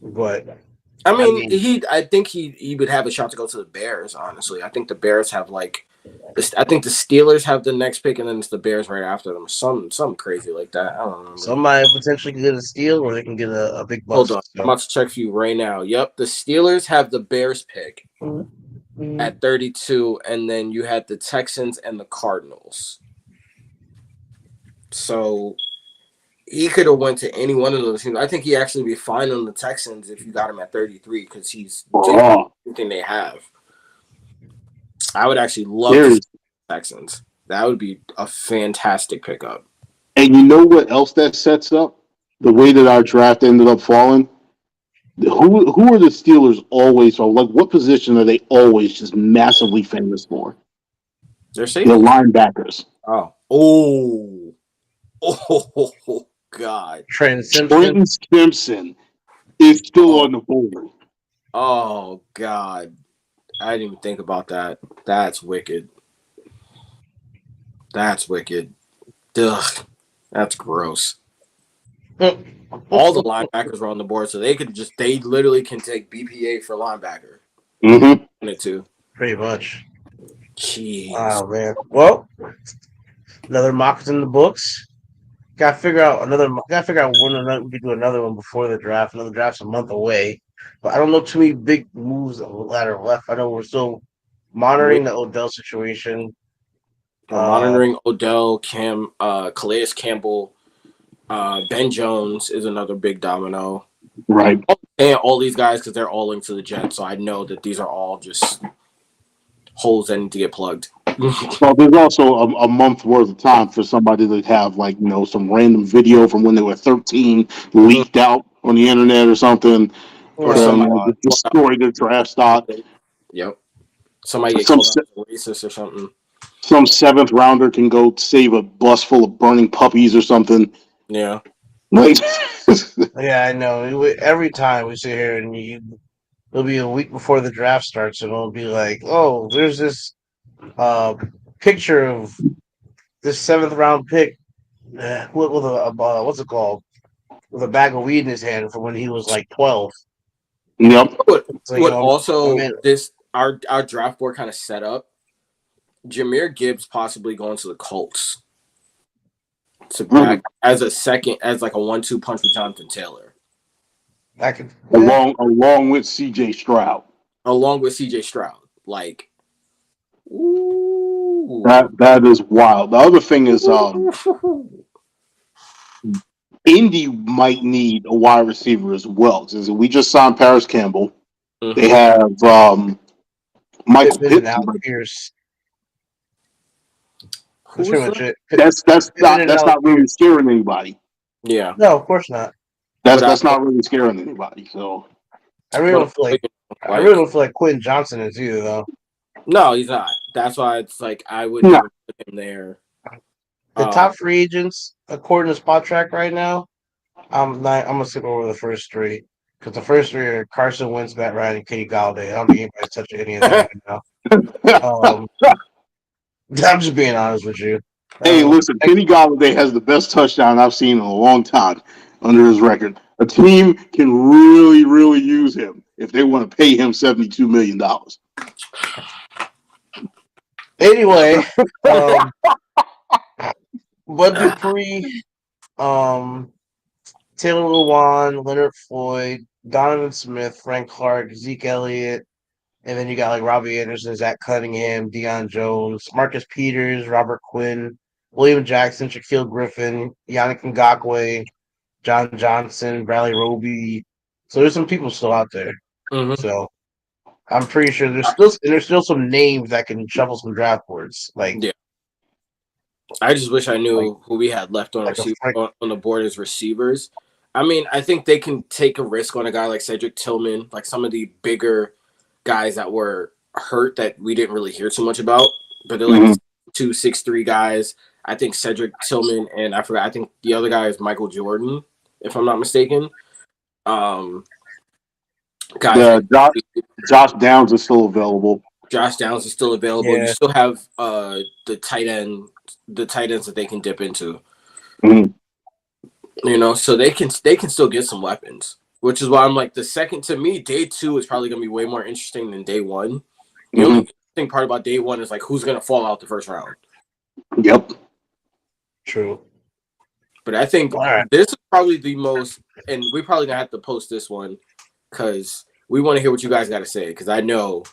Speaker 1: But
Speaker 2: I mean, I think he would have a shot to go to the Bears. Honestly, I think the Bears have like, I think the Steelers have the next pick, and then it's the Bears right after them. Something crazy like that. I don't remember.
Speaker 1: somebody potentially can get a steal, or they can get a big bust.
Speaker 2: Hold on, I'm about to check for you right now. Yep, the Steelers have the Bears pick at 32, and then you had the Texans and the Cardinals. So he could have went to any one of those teams. I think he actually be fine on the Texans if you got him at 33 because he's everything they have. I would actually love to see the Texans. That would be a fantastic pickup.
Speaker 4: And you know what else that sets up? The way that our draft ended up falling. Who are the Steelers always, or like what position are they always just massively famous for?
Speaker 2: They're
Speaker 4: The linebackers.
Speaker 2: Oh, God.
Speaker 1: Trenton
Speaker 4: Simpson is still on the board.
Speaker 2: Oh, God. I didn't even think about that. That's wicked. Ugh. That's gross. All the linebackers were on the board, so they literally can take BPA for linebacker.
Speaker 4: Mm-hmm.
Speaker 1: Pretty much.
Speaker 2: Jeez.
Speaker 1: Oh man. Well, another mock is in the books. Gotta figure out when we could do another one before the draft. Another draft's a month away. But I don't know too many big moves that are left. I know we're still monitoring the Odell situation.
Speaker 2: We're monitoring Odell, Calais Campbell, Ben Jones is another big domino.
Speaker 4: Right.
Speaker 2: And all these guys because they're all linked to the Jets, so I know that these are all just holes that need to get plugged.
Speaker 4: Well, there's also a month worth of time for somebody to have like some random video from when they were 13 leaked out on the internet or something,
Speaker 2: or somebody
Speaker 4: destroy their draft stock.
Speaker 2: Yep. Somebody get called out racist or something.
Speaker 4: Some seventh rounder can go save a bus full of burning puppies or something.
Speaker 2: Yeah.
Speaker 4: Like,
Speaker 1: yeah, I know. Every time we sit here and it'll be a week before the draft starts, and it'll be like, oh, there's this picture of this 7th round pick with a what's it called, with a bag of weed in his hand from when he was like 12.
Speaker 4: Yep.
Speaker 2: Our draft board kind of set up Jahmyr Gibbs possibly going to the Colts to back as like a 1-2 punch with Jonathan Taylor.
Speaker 4: Along with CJ Stroud.
Speaker 2: Like, ooh.
Speaker 4: That is wild. The other thing is Indy might need a wide receiver as well. Since we just signed Paris Campbell.
Speaker 2: Mhm.
Speaker 4: They have Michael
Speaker 1: Pittman and
Speaker 4: Pitt.
Speaker 1: Alec Pierce.
Speaker 2: Who
Speaker 1: That's
Speaker 2: was
Speaker 1: pretty much
Speaker 2: that?
Speaker 1: it.
Speaker 4: That's
Speaker 1: And
Speaker 4: not
Speaker 1: Alec
Speaker 4: really
Speaker 1: Pierce.
Speaker 4: scaring anybody.
Speaker 2: Yeah,
Speaker 1: No, of course not.
Speaker 2: But
Speaker 4: That's not really scaring anybody. So
Speaker 1: I really
Speaker 2: but
Speaker 1: don't feel like I
Speaker 2: like,
Speaker 1: really don't feel like Quentin Johnson is either though.
Speaker 2: no, he's not. That's why it's like I wouldn't
Speaker 4: No.
Speaker 2: even put him there.
Speaker 1: The top free agents, according to Spot Track right now, I'm gonna skip over the first three because the first three are Carson Wentz, Matt Ryan, and Kenny Galladay. I don't think anybody's touching any of them right now. I'm just being honest with you.
Speaker 4: hey, listen, Kenny Galladay has the best touchdown I've seen in a long time under his record. A team can really, really use him if they want to pay him $72 million.
Speaker 1: Anyway, Bud Dupree, Taylor Lewan, Leonard Floyd, Donovan Smith, Frank Clark, Zeke Elliott, and then you got like Robbie Anderson, Zach Cunningham, Deion Jones, Marcus Peters, Robert Quinn, William Jackson, Shaquille Griffin, Yannick Ngakwe, John Johnson, Bradley Roby. So there's some people still out there.
Speaker 2: Mhm.
Speaker 1: So I'm pretty sure there's still some names that can shuffle some draft boards. Like
Speaker 2: Yeah. I just wish I knew who we had left on
Speaker 1: like
Speaker 2: on the board as receivers. I mean, I think they can take a risk on a guy like Cedric Tillman, like some of the bigger guys that were hurt that we didn't really hear too much about, but they're like 2'6'3" guys. I think Cedric Tillman and I think the other guy is Michael Jordan, if I'm not mistaken. Guys,
Speaker 4: Josh Downs is still available.
Speaker 2: Josh Downs is still available.
Speaker 1: Yeah.
Speaker 2: You still have the tight ends that they can dip into.
Speaker 4: Mhm.
Speaker 2: You know, so they can still get some weapons, which is why I'm like the second to me, day 2 is probably gonna be way more interesting than day 1. The only interesting part about day 1 is like who's gonna fall out the first round.
Speaker 4: Yep.
Speaker 1: True.
Speaker 2: But I think
Speaker 1: Right.
Speaker 2: this is probably the most, and we probably gonna have to post this one because we want to hear what you guys got to say. Because I know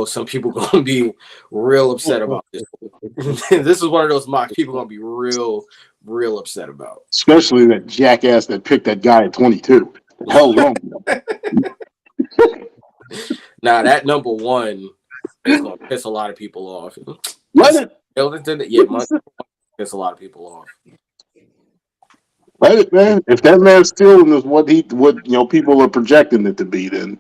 Speaker 2: some people gonna be real upset about this. This is one of those mocks people gonna be real upset about.
Speaker 4: Especially that jackass that picked that guy at 22. The hell wrong with him?
Speaker 2: Now that number 1 is gonna piss a lot of people off.
Speaker 4: Let it.
Speaker 2: Piss a lot of people off.
Speaker 4: Let it, man. If that man's stealing is what people are projecting it to be, then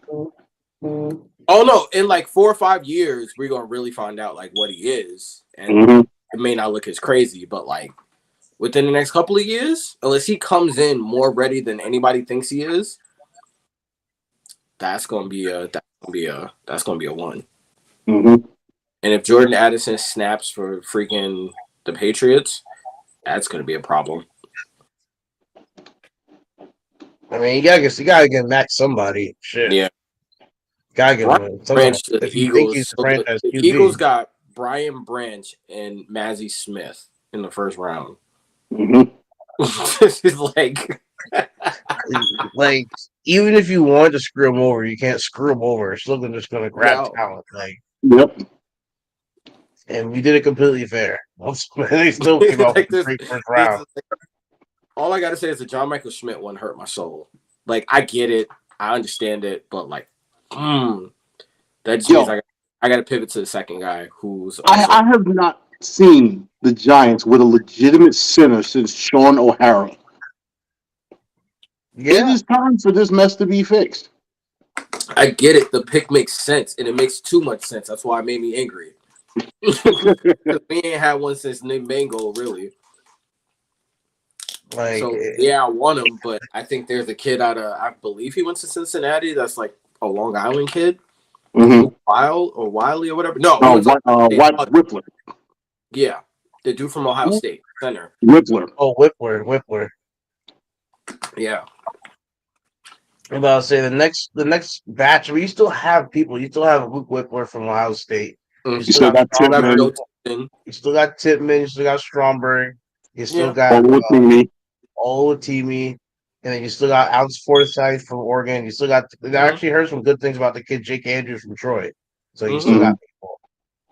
Speaker 2: Oh no! In like 4 or 5 years, we're gonna really find out like what he is, and it may not look as crazy, but like within the next couple of years, unless he comes in more ready than anybody thinks he is, that's gonna be a one.
Speaker 4: Mm-hmm.
Speaker 2: And if Jordan Addison snaps for freaking the Patriots, that's gonna be a problem.
Speaker 1: I mean, you gotta get Max somebody. Shit.
Speaker 2: Yeah.
Speaker 1: Gotta get him.
Speaker 2: Branch to the
Speaker 1: If you think
Speaker 2: Eagles.
Speaker 1: he's the
Speaker 2: So
Speaker 1: franchise
Speaker 2: the
Speaker 1: QB.
Speaker 2: Eagles got Brian Branch and Mazzie Smith in the first round.
Speaker 4: Mm-hmm.
Speaker 2: It's
Speaker 1: like, even if you want to screw him over, you can't screw him over. It's still just gonna grab talent. Like,
Speaker 4: yep.
Speaker 1: and we did it completely fair. They still came out
Speaker 2: like
Speaker 1: with the great first round.
Speaker 2: All I gotta say is the John Michael Schmidt one hurt my soul. Like, I get it, I understand it, but like, that just means I got to pivot to the second guy who's.
Speaker 4: I have not seen the Giants with a legitimate center since Sean O'Hara.
Speaker 1: Yeah.
Speaker 4: It is time for this mess to be fixed.
Speaker 2: I get it. The pick makes sense, and it makes too much sense. That's why it made me angry. We ain't had one since Nick Mango, really.
Speaker 1: Like,
Speaker 2: So yeah, I want him, but I think there's a kid out of, I believe he went to Cincinnati. That's like a Long Island kid, Wiley or whatever. No,
Speaker 4: Whippler.
Speaker 2: Yeah, the dude from Ohio State, center.
Speaker 4: Whippler.
Speaker 1: Oh, Whippler.
Speaker 2: Yeah.
Speaker 1: I'm about to say the next batch. We still have people. You still have Luke Whippler from Ohio State.
Speaker 2: You
Speaker 1: still got
Speaker 2: Tippmann.
Speaker 1: You still got Tippmann. You still got Stromberg. You still got Oluwatimi. And then you still got Alex Forsythe from Oregon. You still got. I actually heard some good things about the kid Jake Andrews from Troy. So you still got people.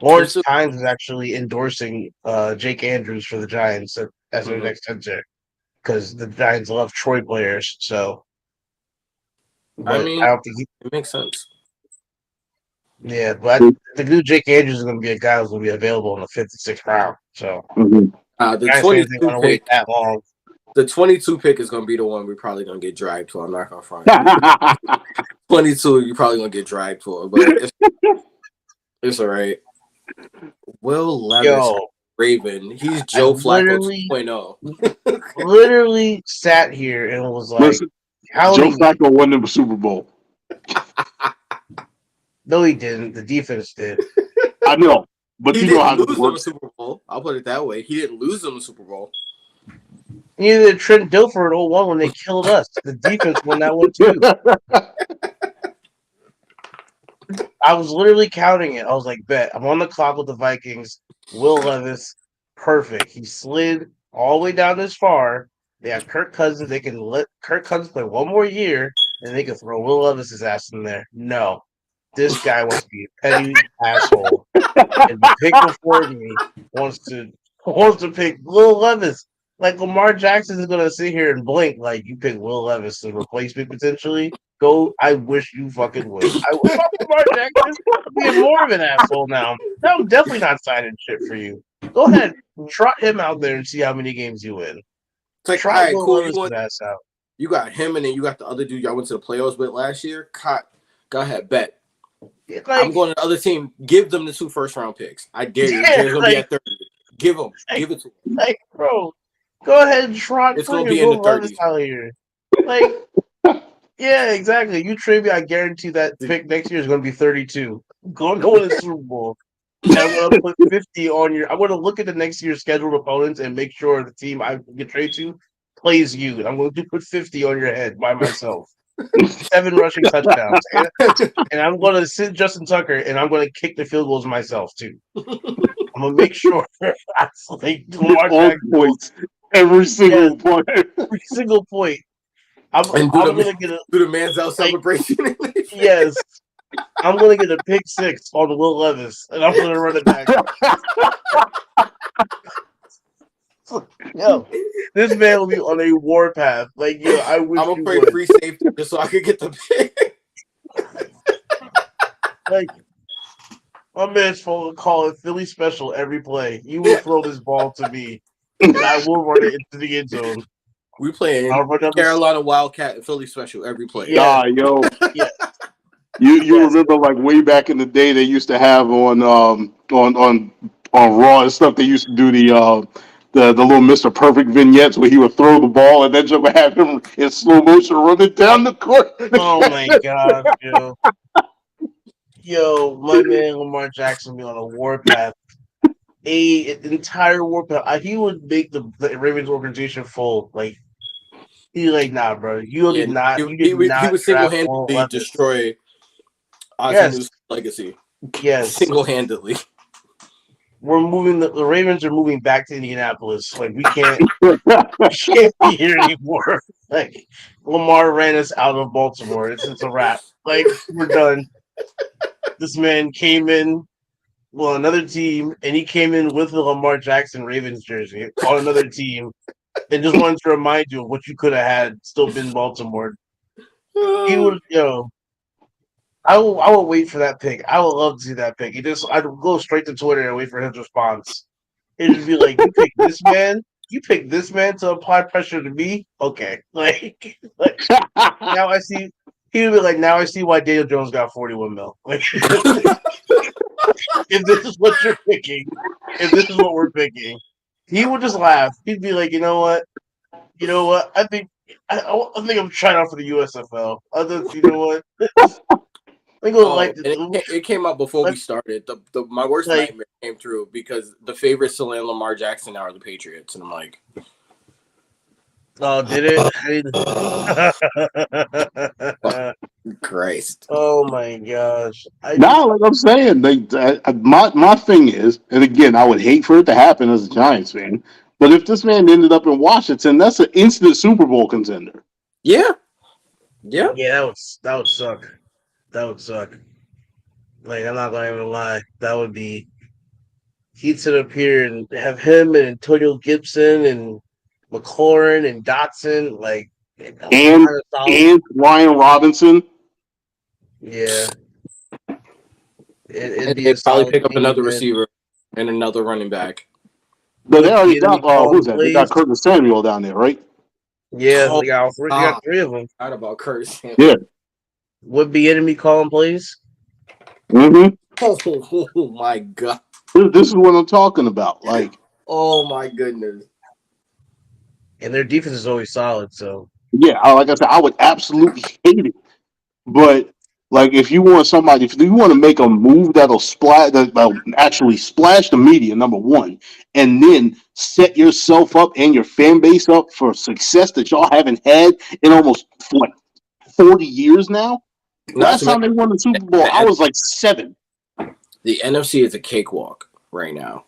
Speaker 1: Lawrence Tynes is actually endorsing Jake Andrews for the Giants as their next center. because the Giants love Troy players. So,
Speaker 2: I
Speaker 1: but
Speaker 2: mean,
Speaker 1: I don't think
Speaker 2: it makes sense.
Speaker 1: but the new Jake Andrews is going to be a guy who's going to be available in the 5th and 6th round. So,
Speaker 4: Mhm.
Speaker 2: The
Speaker 1: Giants fans ain't
Speaker 2: 22
Speaker 1: going to wait
Speaker 2: pick,
Speaker 1: that long.
Speaker 2: the 22 pick is going to be the one we're probably going to get dragged to. I'm not going to front. 22, you're probably going to get dragged for, but it's all right. Will Levis,
Speaker 1: Yo,
Speaker 2: Raven, he's
Speaker 1: I
Speaker 2: Joe Flacco
Speaker 1: literally
Speaker 2: 2.0.
Speaker 1: sat here and was like,
Speaker 4: Listen, Joe Flacco won the Super Bowl.
Speaker 1: No, he didn't. The defense did.
Speaker 4: I know, but
Speaker 2: He
Speaker 4: you know how
Speaker 2: didn't
Speaker 4: this
Speaker 2: lose them a
Speaker 4: works.
Speaker 2: Super Bowl. I'll put it that way. He didn't lose them a Super Bowl.
Speaker 1: Neither did Trent Dilfer at 01 when they killed us. The defense won that one too. I was literally counting it. I was like, bet. I'm on the clock with the Vikings. Will Levis, perfect. He slid all the way down this far. They have Kirk Cousins. They can let Kirk Cousins play one more year, and they can throw Will Levis's ass in there. No. This guy wants to be a petty asshole. And the pick before me wants to pick Will Levis. Like Lamar Jackson is gonna sit here and blink like you pick Will Levis to replace me potentially. Go, I wish you fucking would. If I'm Lamar Jackson, I'm being more of an asshole now. Now I'm definitely not signing shit for you. Go ahead, trot him out there and see how many games you win.
Speaker 2: It's like, all
Speaker 1: Trot
Speaker 2: right,
Speaker 1: Will
Speaker 2: cool.
Speaker 1: Levis' ass out.
Speaker 2: You got him, and then you got the other dude y'all went to the playoffs with last year. Go ahead, bet.
Speaker 1: Like,
Speaker 2: I'm going to the other team. Give them the 2 first-round picks. I dare you.
Speaker 1: Yeah,
Speaker 2: James going to be at 30. Give them. Give it to him.
Speaker 1: like, bro, go ahead and trot
Speaker 2: It's going
Speaker 1: fucking
Speaker 2: to be in the
Speaker 1: Will Levis
Speaker 2: 30s.
Speaker 1: out here. Like, yeah, exactly. You trade me, I guarantee that pick next year is going to be 32. Going to win the Super Bowl. And I'm going to put 50 on your. I'm going to look at the next year's scheduled opponents and make sure the team I get trade to plays you. And I'm going to put 50 on your head by myself. 7 rushing touchdowns. And I'm going to sit Justin Tucker and I'm going to kick the field goals myself, too. I'm going to make sure that's like Lamar
Speaker 4: All
Speaker 1: Jackson.
Speaker 4: points, every single point.
Speaker 1: Every single point. I'm
Speaker 2: And
Speaker 1: gonna get a
Speaker 2: do the man's out celebration.
Speaker 1: yes. I'm gonna get a pick 6 on Will Levis, and I'm gonna run it back. Yo, this man will be on a warpath. Like, yo, I wish
Speaker 2: I'm gonna
Speaker 1: you
Speaker 2: play
Speaker 1: would.
Speaker 2: free safety just so I could get the pick.
Speaker 1: Like, my man's supposed to call it Philly special every play. You will throw this ball to me, and I will run it into the end zone.
Speaker 2: We playing
Speaker 1: I'll run up
Speaker 2: Carolina Wildcat and Philly special every play.
Speaker 1: Yeah.
Speaker 4: Nah, yo.
Speaker 1: Yeah.
Speaker 4: You
Speaker 1: Yes.
Speaker 4: remember like way back in the day they used to have on Raw and stuff, they used to do the little Mr. Perfect vignettes where he would throw the ball and then just have him in slow motion running down the court.
Speaker 1: Oh my god, yo. Yo, my man Lamar Jackson be on a warpath. An entire warpath. He would make the Ravens organization full. Like, he's like, nah, bro. You did not. You did
Speaker 2: He would
Speaker 1: not draft Will
Speaker 2: single-handedly
Speaker 1: Levis.
Speaker 2: destroy
Speaker 1: Yes.
Speaker 2: Ozunu's legacy.
Speaker 1: Yes.
Speaker 2: Single-handedly.
Speaker 1: We're moving. The Ravens are moving back to Indianapolis. Like, we can't be here anymore. Like, Lamar ran us out of Baltimore. It's a wrap. Like, we're done. This man came in, well, another team, and he came in with the Lamar Jackson Ravens jersey on another team, and just wanted to remind you of what you could have had still been Baltimore. He would, I will wait for that pick. I would love to see that pick. I'd go straight to Twitter and wait for his response. It'd just be like, you pick this man. You pick this man to apply pressure to me. Okay, like now I see. He would be like, now I see why Daniel Jones got 41 mil. Like, if this is what you're picking, if this is what we're picking, he would just laugh. He'd be like, you know what? I think I'm trying out for the USFL. You know what?
Speaker 2: It came out before we started. My worst nightmare came true because the favorites to land Lamar Jackson now are the Patriots, and I'm like,
Speaker 1: oh, did it?
Speaker 2: Christ!
Speaker 1: Oh my gosh!
Speaker 4: Like I'm saying, my thing is, and again, I would hate for it to happen as a Giants fan, but if this man ended up in Washington, that's an instant Super Bowl contender.
Speaker 2: Yeah.
Speaker 1: That would suck. That would suck. Like, I'm not going to even lie. That would be. He'd sit up here and have him and Antonio Gibson and McLaurin and Dotson, like
Speaker 4: And
Speaker 1: kinda solid.
Speaker 4: and Ryan Robinson.
Speaker 1: Yeah, it'd
Speaker 2: And
Speaker 1: be
Speaker 2: they
Speaker 1: a
Speaker 2: probably
Speaker 1: solid
Speaker 2: pick up
Speaker 1: team.
Speaker 2: another
Speaker 1: And
Speaker 2: receiver and another running back.
Speaker 4: But they
Speaker 1: would
Speaker 4: already
Speaker 1: Bieniemy
Speaker 4: got
Speaker 1: call
Speaker 4: who's
Speaker 1: the
Speaker 4: that? They got
Speaker 1: plays?
Speaker 4: Curtis Samuel down there, right?
Speaker 1: Yeah,
Speaker 2: Oh,
Speaker 1: they got three of them.
Speaker 2: Not about Curtis.
Speaker 4: Yeah.
Speaker 1: Would Bieniemy calling plays?
Speaker 4: Mm-hmm.
Speaker 2: Oh my god.
Speaker 4: This is what I'm talking about. Like,
Speaker 2: Oh my goodness.
Speaker 1: And their defense is always solid. So
Speaker 4: yeah, like I said, I would absolutely hate it. But like, if you want somebody, if you want to make a move that'll actually splash the media, number one, and then set yourself up and your fan base up for success that y'all haven't had in almost what 40 years now.
Speaker 2: Not
Speaker 4: Last
Speaker 2: to
Speaker 4: time they won the Super Bowl, I
Speaker 2: mention,
Speaker 4: was like 7.
Speaker 2: the NFC is a cakewalk right now.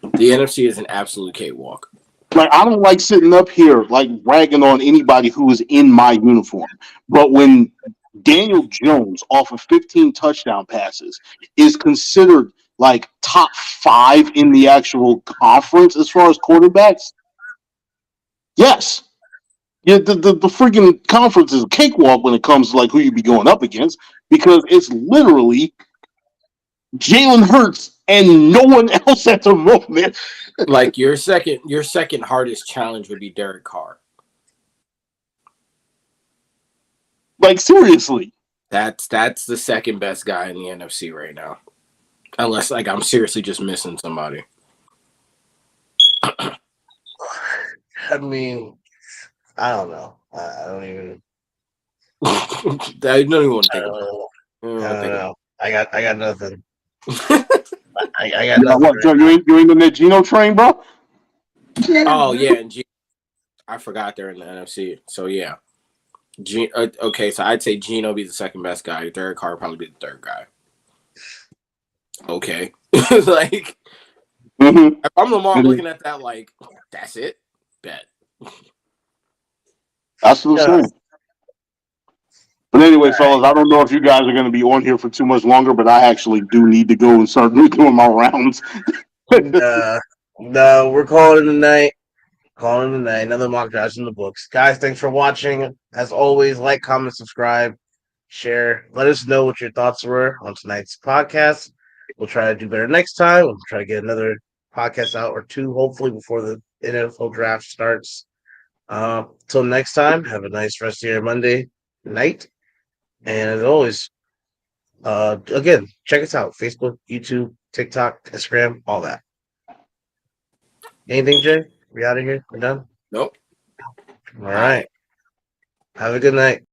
Speaker 2: The NFC is an absolute cakewalk.
Speaker 4: Like, I don't like sitting up here like ragging on anybody who is in my uniform. But when Daniel Jones off of 15 touchdown passes is considered like top 5 in the actual conference as far as quarterbacks, yes. Yeah, the freaking conference is a cakewalk when it comes to like who you be going up against, because it's literally Jalen Hurts and no one else at the moment.
Speaker 2: Like your second hardest challenge would be Derek Carr.
Speaker 4: Like, seriously.
Speaker 2: That's the second best guy in the NFC right now. Unless like I'm seriously just missing somebody.
Speaker 1: I mean, I don't know. I don't even.
Speaker 2: I don't even want to
Speaker 1: I
Speaker 2: think
Speaker 1: don't
Speaker 2: about
Speaker 1: know.
Speaker 2: it.
Speaker 1: I don't know. I got nothing.
Speaker 2: It.
Speaker 1: I got
Speaker 4: Yeah,
Speaker 1: nothing.
Speaker 4: what, Joe, you ain't in that Geno train, bro?
Speaker 2: Oh yeah, and I forgot they're in the NFC. So yeah, okay. So I'd say Geno be the second best guy. Derek Carr probably be the third guy. Okay, like
Speaker 4: Mm-hmm.
Speaker 2: if I'm Lamar, I'm looking at that like that's it. Bet.
Speaker 4: That's what I'm saying. But anyway, fellas, I don't know if you guys are going to be on here for too much longer, but I actually do need to go and start doing my rounds.
Speaker 1: No, we're calling it a night. Calling it a night. Another mock draft in the books. Guys, thanks for watching. As always, like, comment, subscribe, share. Let us know what your thoughts were on tonight's podcast. We'll try to do better next time. We'll try to get another podcast out or two, hopefully, before the NFL draft starts. Till next time, have a nice rest of your Monday night. And as always, again, check us out. Facebook, YouTube, TikTok, Instagram, all that. Anything, Jay? We out of here? We're done?
Speaker 2: Nope.
Speaker 1: All right. Have a good night.